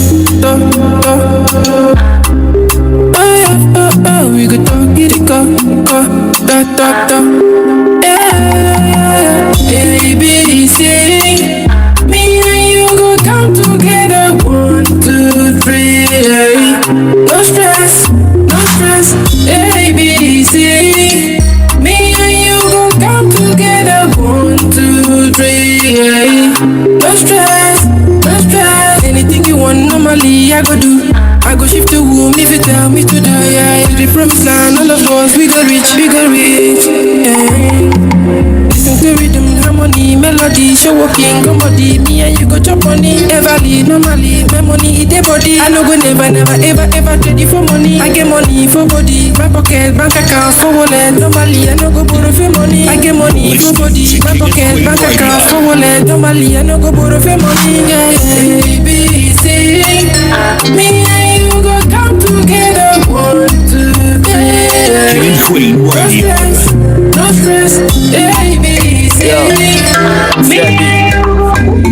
Oh, we could talk, get it, go. Yeah. A, B, C. Me and you go come together. 1, 2, 3. No stress, no stress. A, B, C. Me and you go come together. 1, 2, 3. No stress, no stress. Anything you want, normally I go do. I go shift the womb if you tell me to do. Yeah, the promised land, all of us, we go reach. Yeah. Listen to rhythm, harmony, melody, show walking, come body. Me and you go chop money, everly, normally. My money, it the body. I no go never, ever trade it for money. I get money for body, my pocket, bank account, for wallet. Normally, I no go borrow for money. I get money for body, my pocket, bank account, for wallet. Normally, I no go borrow for money. Yeah, baby, say, me and you go come together. 1, 2, 3. King and Queen Radio. No stress, baby,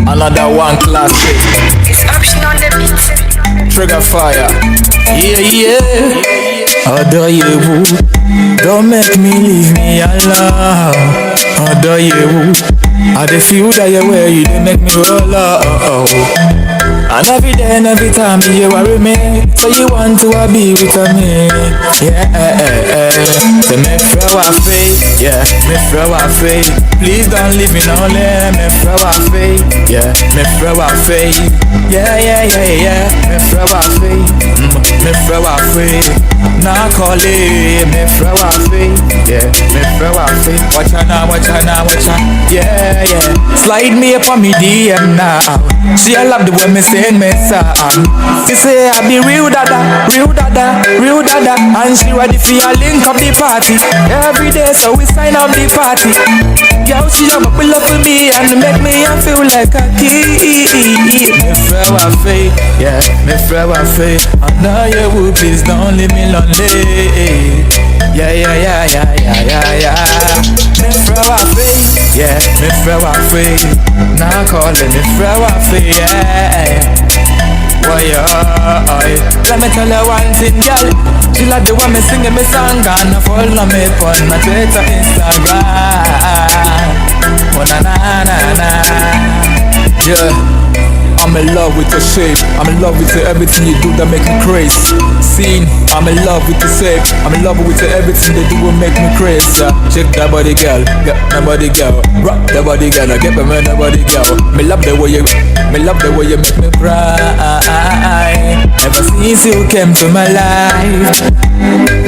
Another one classic. It's option on the beat. Trigger fire. Yeah. Other you, don't make me leave me alone. Other you, I dey feel that you where you dey make me roll up. And every day and every time you worry me, so you want to be with me. Yeah. So me throw a faith, yeah, me throw a faith. Please don't leave me lonely, me throw a faith, yeah, me throw a faith. Yeah. Me throw a faith, me throw a faith. Now call it, me throw a faith, yeah, me throw a faith. Watch out now, yeah. Slide me up on me DM now. See I love the way me sing me song. She say I be real dada. And she ready for a link up the party. Every day so we sign up the party. Girl she a pull up for me and make me feel like a kid. Me throw a faith, yeah, me throw a faith. I know you would, please don't leave me lonely. Yeah. Me throw a faith, yeah, me throw a faith. Now call it me throw a faith, yeah. Why, let me tell you one thing, girl. She like the way me singing me song, and follow me on my Twitter, Instagram. Oh na. Yeah. I'm in love with your shape. I'm in love with everything you do that make me crazy. Scene, I'm in love with the shape. I'm in love with everything they do will make me crazy. Shake that body, girl. Get that body, girl. Rock that body, girl. Now get me that body, girl. Me love the way you make me cry. Ever since you came to my life,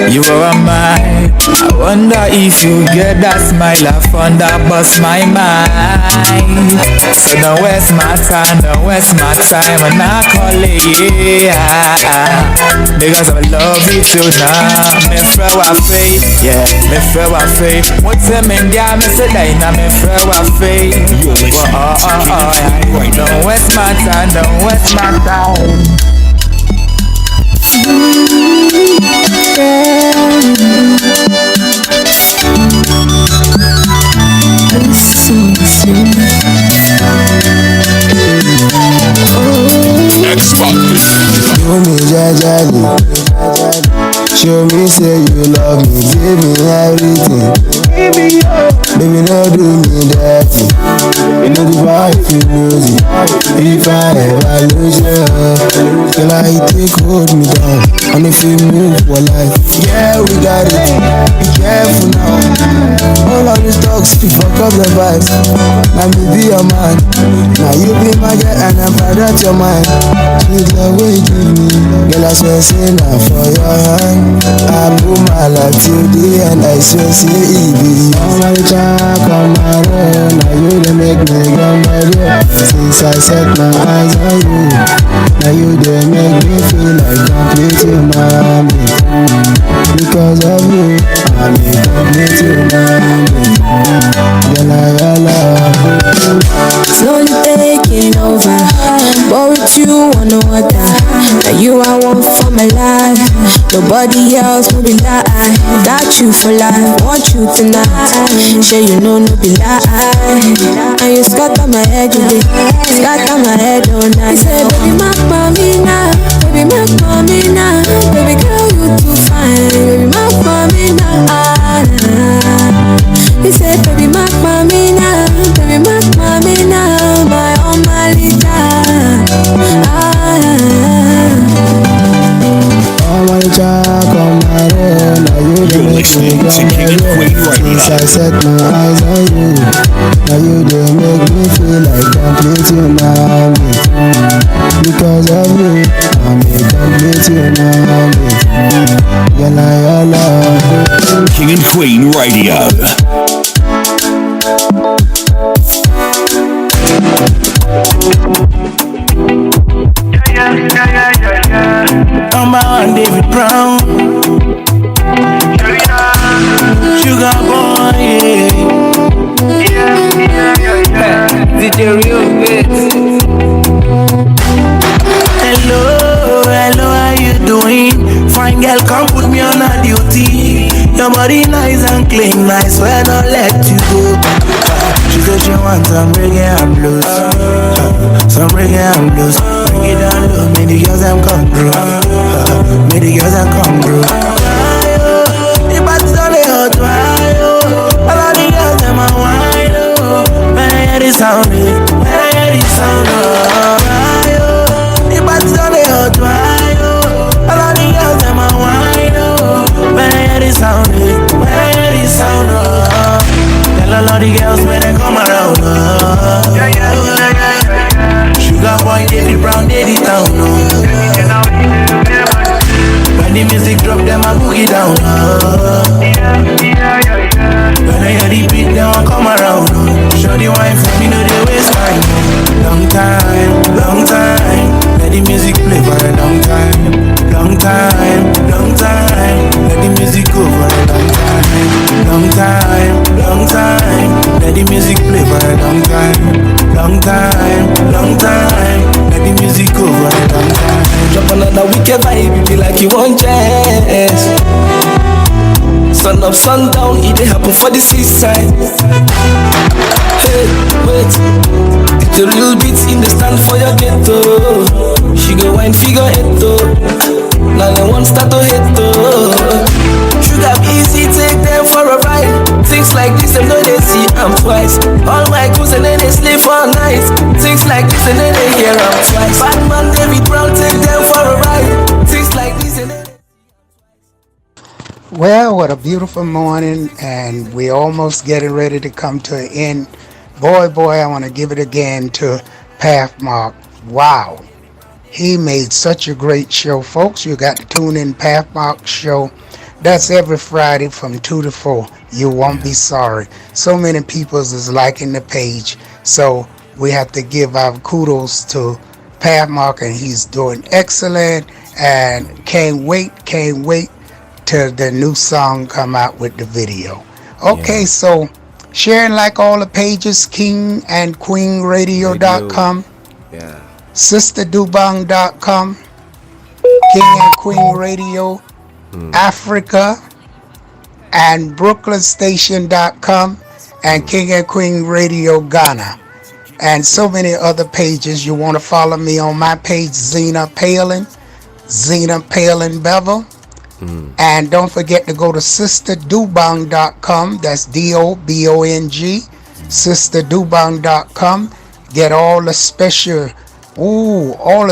You are mine. I wonder if you get that smile. I found that bust my mind. So don't waste my time, don't waste my time. And I call it, yeah. Because I love you too now. Me friend wa faith, yeah. Me friend wa faith. What's the man there? Me say that na me friend wa faith. Don't waste my time, don't waste my time. Show me jajali, show me say you love me, give me everything. Baby, no do me dirty. You know the vibe, you lose it. If I ever lose you, till I take hold me down. And if we move for life, yeah, we got it. Be careful now. All of these talks, to fuck up the vibes. Now me be your man. Now you be my girl and I'm proud that you're mine. Sweet love way you give me. Girl, I swear say now for your hand. I put my life till the end. I swear say it be. All my child come around. Now you the make me come by you. Since I set my eyes on you, now you the make me feel like complete humanity. Because of you, I'm a complete humanity. Girl, I love you. Slowly taking over, but with you I know that. Now you I want for my life. Nobody else will be lie. Got you for life, want you tonight. Sure you know no be lie. And you scatter my head today, scatter my head all night. You say baby mark for me now, baby mark for me now, baby girl you too fine, baby mark for me now. He said baby mark for me now, baby mark for me now, my own Malita. All my child come around. Now you the make me come by you. Since I set my eyes on you, now you the make me feel like complete humanity. Because of you, I'm a complete humanity. Girl, I love you. King and Queen Radio. Number one, David Brown. Sugar boy, yeah. DJ Real Bits. Hello, how you doing? Fine girl, come put me on a duty. Your body nice and clean, I swear not let you go. She said she wants some reggae and blues, some reggae and blues. Bring it down low, make the girls them come through, make the girls them come through. The party's on the hot wire, all of the girls them a wine. When I hear the sound, when I hear the sound, the party's on the hot wire, all of the girls them a wine. When I hear the sound, when I hear the sound, tell all of the girls when they come around. Sugar boy, David Brown, David Town. When the music drop, them a boogie down. When I hear the beat, them a come around. Show the wine for me, no they waste time. Long time, long time. Let the music play for a long time. Long time, long time. Let the music go for a long time. Long time, long time. Let the music play for a long time. Long time, long time. Let the music go for a long time. Drop another wicked vibe, you be like you want chance. Sun up, sun down, it dey happen for the seaside. Hey, wait, it's the real beats in the stand for your ghetto. She go wine figure eight though. Now they want start to hit though. Sugar easy, take them for a ride. Things like this, them know they see I'm twice. All my crews and then they sleep for nights. Things like this and then they hear I'm twice. Batman, David Brown, take them for a ride. Things like this and then. Well, what a beautiful morning, and we're almost getting ready to come to an end. Boy, I want to give it again to Pathmark. Wow. He made such a great show, folks. You got to tune in Pathmark's show That's every Friday from 2 to 4. You won't be sorry. So many people is liking the page. So we have to give our kudos to Pat Mark, and he's doing excellent. And can't wait till the new song come out with the video. Okay, so share and like all the pages, kingandqueenradio.com, sisterdubang.com, King and Queen Radio, Africa, and brooklynstation.com, and King and Queen Radio Ghana, and so many other pages. You want to follow me on my page, Zena Palin Bevel. And don't forget to go to sisterdubang.com. That's DOBONG, sisterdubang.com. Get all the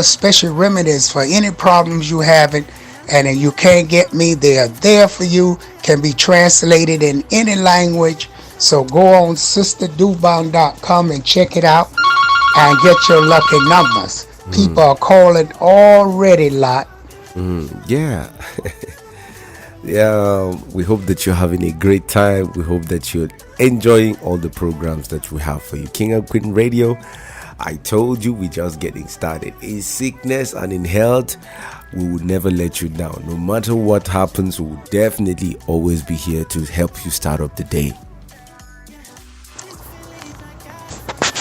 special remedies for any problems you having. And if you can't get me, they are there for you. Can be translated in any language. So go on sisterdubang.com and check it out and get your lucky numbers. People are calling already, lot. Yeah. Yeah, we hope that you're having a great time. We hope that you're enjoying all the programs that we have for you. King and Queen Radio, I told you we're just getting started. In sickness and in health, we will never let you down. No matter what happens, we will definitely always be here to help you start up the day.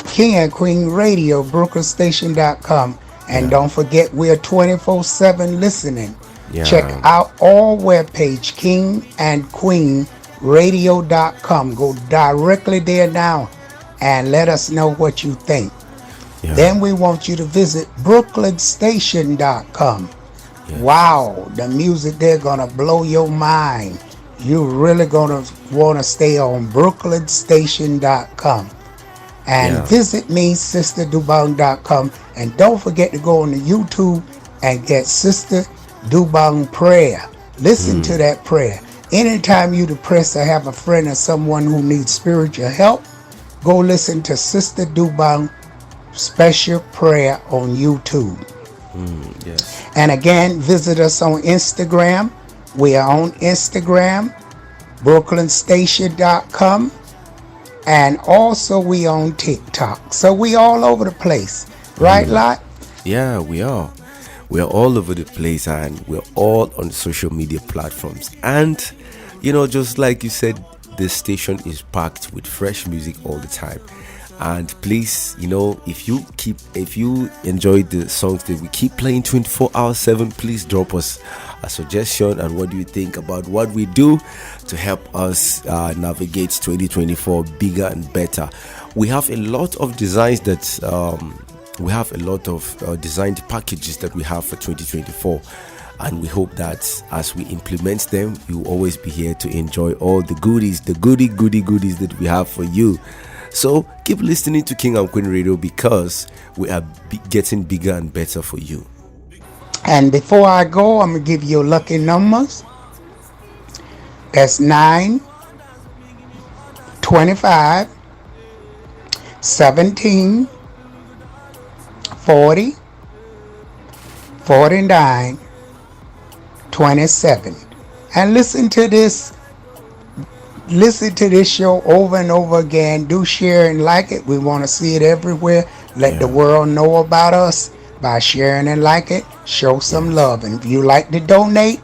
King and Queen Radio, brooklynstation.com. And don't forget, we're 24/7 listening. Check out all webpage, kingandqueenradio.com. Go directly there now and let us know what you think. Then we want you to visit brooklynstation.com. Wow, the music there gonna blow your mind. You're really gonna want to stay on brooklynstation.com. And visit me, sisterdubang.com. And don't forget to go on to YouTube and get Sister Dubang prayer. Listen to that prayer. Anytime you depressed or have a friend or someone who needs spiritual help, go listen to Sister Dubang special prayer on YouTube. And again, visit us on Instagram. We are on Instagram, brooklynstation.com, and also we on TikTok. So we all over the place, right, Lot? Yeah, we are. We are all over the place, and we're all on social media platforms. And just like you said, this station is packed with fresh music all the time. And please, if you enjoy the songs that we keep playing 24/7, please drop us a suggestion. And what do you think about what we do to help us navigate 2024 bigger and better? We have a lot of designs that we have a lot of designed packages that we have for 2024, and we hope that as we implement them, you will always be here to enjoy all the goodies, the goodies that we have for you. So keep listening to King and Queen Radio, because we are getting bigger and better for you. And before I go, I'm going to give you lucky numbers. That's 9, 25, 17, 40, 49, 27. And listen to this show over and over again. Do share and like it. We want to see it everywhere. Let the world know about us by sharing and like it. Show some love. And if you like to donate,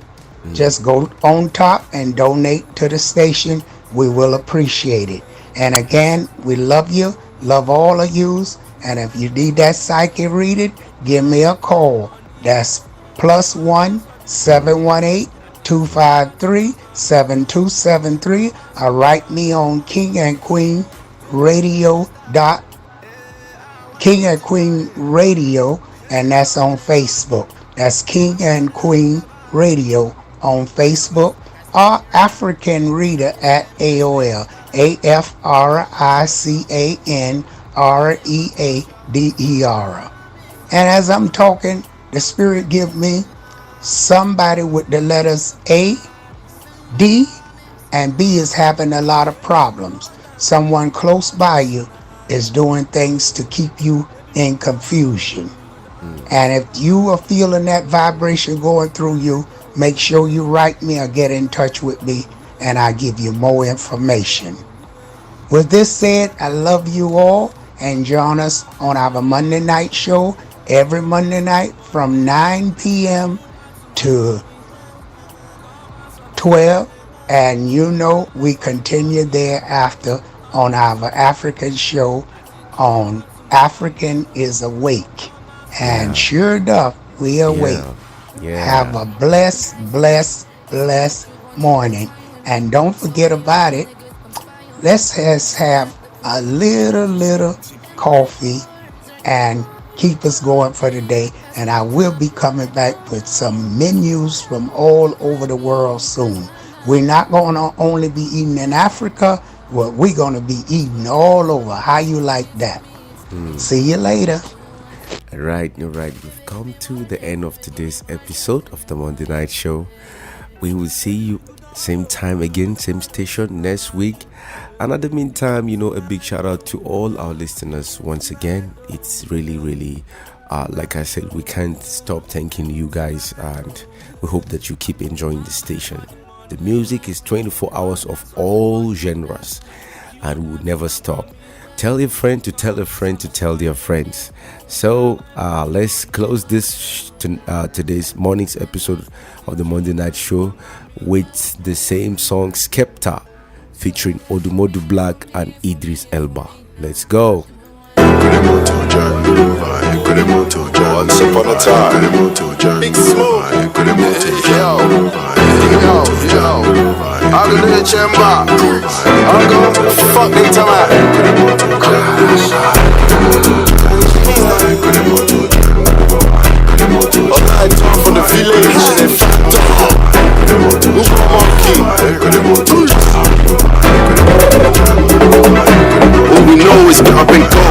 just go on top and donate to the station. We will appreciate it. And again, we love you. Love all of yous. And if you need that psychic reading, give me a call. That's +1 718 253-7273, or write me on King and Queen Radio, and that's on Facebook. That's King and Queen Radio on Facebook, or African Reader at AOL, AFRICANREADER. And as I'm talking, the Spirit give me somebody with the letters A, D, and B is having a lot of problems. Someone close by you is doing things to keep you in confusion. And if you are feeling that vibration going through you, make sure you write me or get in touch with me, and I'll give you more information. With this said, I love you all, and join us on our Monday night show every Monday night from 9 p.m. to 12, and we continue thereafter on our African show on African is Awake. And sure enough, we awake. Have a blessed morning. And don't forget about it. Let's just have a little coffee and keep us going for the day. And I will be coming back with some menus from all over the world soon. We're not going to only be eating in Africa, but we're going to be eating all over. How you like that? See you later. All right. We've come to the end of today's episode of the Monday Night Show. We will see you same time again, same station next week. And at the meantime, a big shout out to all our listeners once again. It's really, like I said, we can't stop thanking you guys, and we hope that you keep enjoying the station. The music is 24 hours of all genres, and will never stop. Tell your friend to tell a friend to tell their friends. So let's close this today's morning's episode of the Monday Night Show with the same song Skepta featuring Odumodu Black and Idris Elba. Let's go. Once upon a time, Big Smoke. Yo. I'm gonna do the chamber. I'm gonna fuck them tonight. Alright, time for the village. They fucked up. Who's my monkey? All we know is get up and go.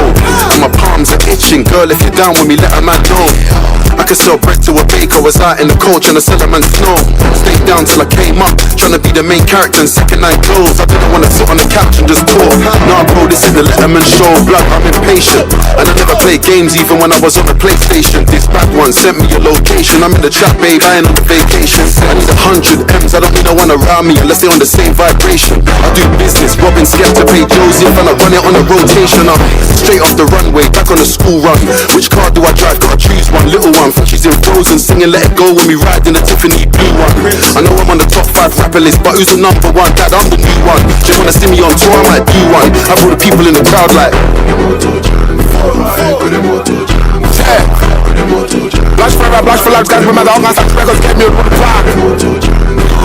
And my palms are itching. Girl, if you're down with me, let a man know. I could sell bread to a baker. Was out in the cold trying to sell a man snow. Stayed down till I came up, trying to be the main character in second night clothes. I didn't want to sit on the couch and just talk. Nah bro, this is the Letterman show. Blood, I'm impatient, and I never played games even when I was on the PlayStation. This bad one sent me a location. I'm in the trap, babe, I ain't on the vacation. I need 100 M's, I don't need no one around me unless they're on the same vibration. I do business, Robin Skepta, pay Joseph, and I run it on a rotation. I'm straight off the runway, back on the school run. Which car do I drive? Gotta choose one, little one. Think she's in Frozen, singing Let It Go when we ride in the Tiffany blue one. I know I'm on the top 5 rapper list, but who's the number one? Dad, I'm the new one. They wanna see me on tour, I might do one. Have all the people in the crowd like Blash forever, blash for life, guys, remember all my such records get me on the track.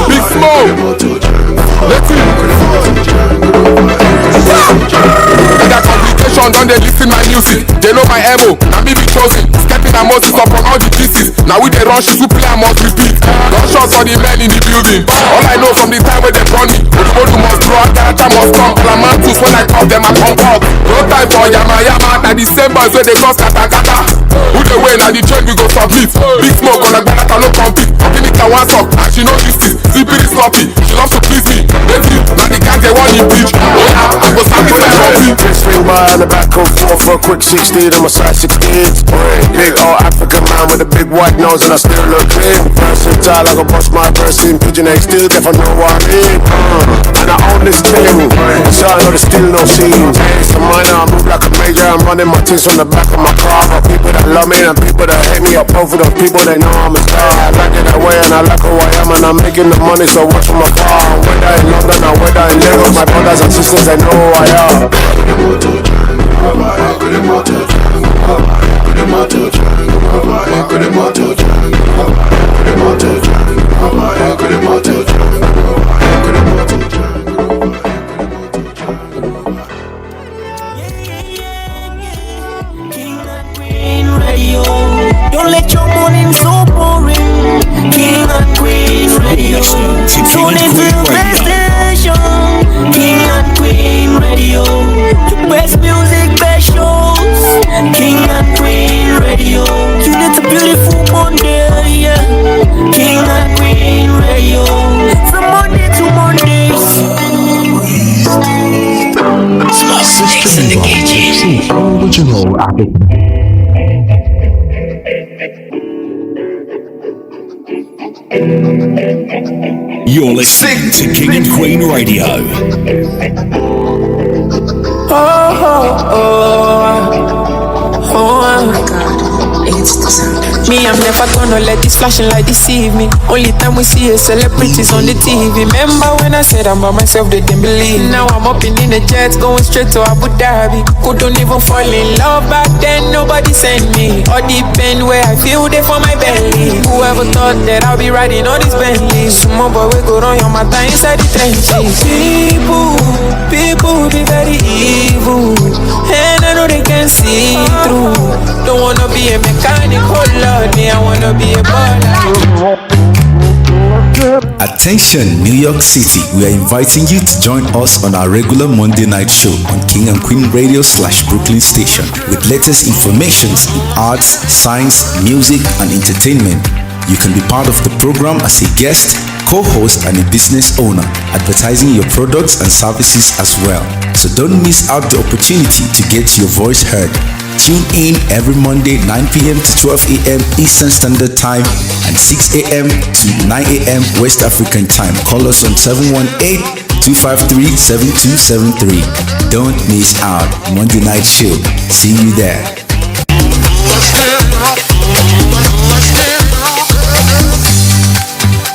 Big Smoke, let's see. I got complication, don't they listen my music? They know my MO, now me be chosen. Stepping and Moses up on all the pieces. Now with the run, she's who play, I must repeat. Gunshots for the men in the building. All I know from the time when they run me, Odumodu must draw, character must come. Alamantus when I call them, I pump out. No time for yama. Now the same boys where they cause kata. Who they win, now the train we go submit. Big Smoke on a banana, no compete. Opinita wants up, and she know this is. Zippy is sloppy, she loves to please me. Baby, now the guys they want you bleach. I go sacrifice for me. Swing by on the back of 4 for a quick 16 on my side 16s. Big all African man with a big white nose and I still look clean. Versatile, I can bust my verse in Pigeon Egg still if I know what I mean. And I own this thing, so I know there's still no scenes. It's a minor, I move like a major. I'm running my things from the back of my car. Got people that love me and people that hate me. I both of those people, they know I'm a star. I like it that way and I like who I am, and I'm making the money, so watch from afar. Whether in London or whether in Lagos, my brothers and sisters, they know who I am. Radio. Don't let your morning so boring. King and Queen Radio. Tune into the station. King and Queen Radio. The best music, best shows. King and Queen Radio. You need a beautiful Monday, yeah. King and Queen Radio. From Monday to Monday. System original African. You're listening to King and Queen Radio. Oh my God, it's the sound. Me, I'm never gonna let this flashing light deceive me. Only time we see is celebrities on the TV. Remember when I said I'm by myself, they didn't believe. Now I'm up in the jets, going straight to Abu Dhabi. Couldn't even fall in love back then, nobody sent me. All the pain where I feel they for my belly. Whoever thought that I'll be riding on this Bentley? Some boy we go run your matter inside the trenches. People be very evil, and I know they can see through. Don't wanna be a mechanic, hold on, me, I wanna be a baller. Attention, New York City, we are inviting you to join us on our regular Monday night show on King and Queen Radio / Brooklyn Station with latest informations in arts, science, music, and entertainment. You can be part of the program as a guest, co-host, and a business owner, advertising your products and services as well. So don't miss out the opportunity to get your voice heard. Tune in every Monday 9 p.m. to 12 a.m. Eastern Standard Time and 6 a.m. to 9 a.m. West African Time. Call us on 718-253-7273. Don't miss out. Monday night show. See you there.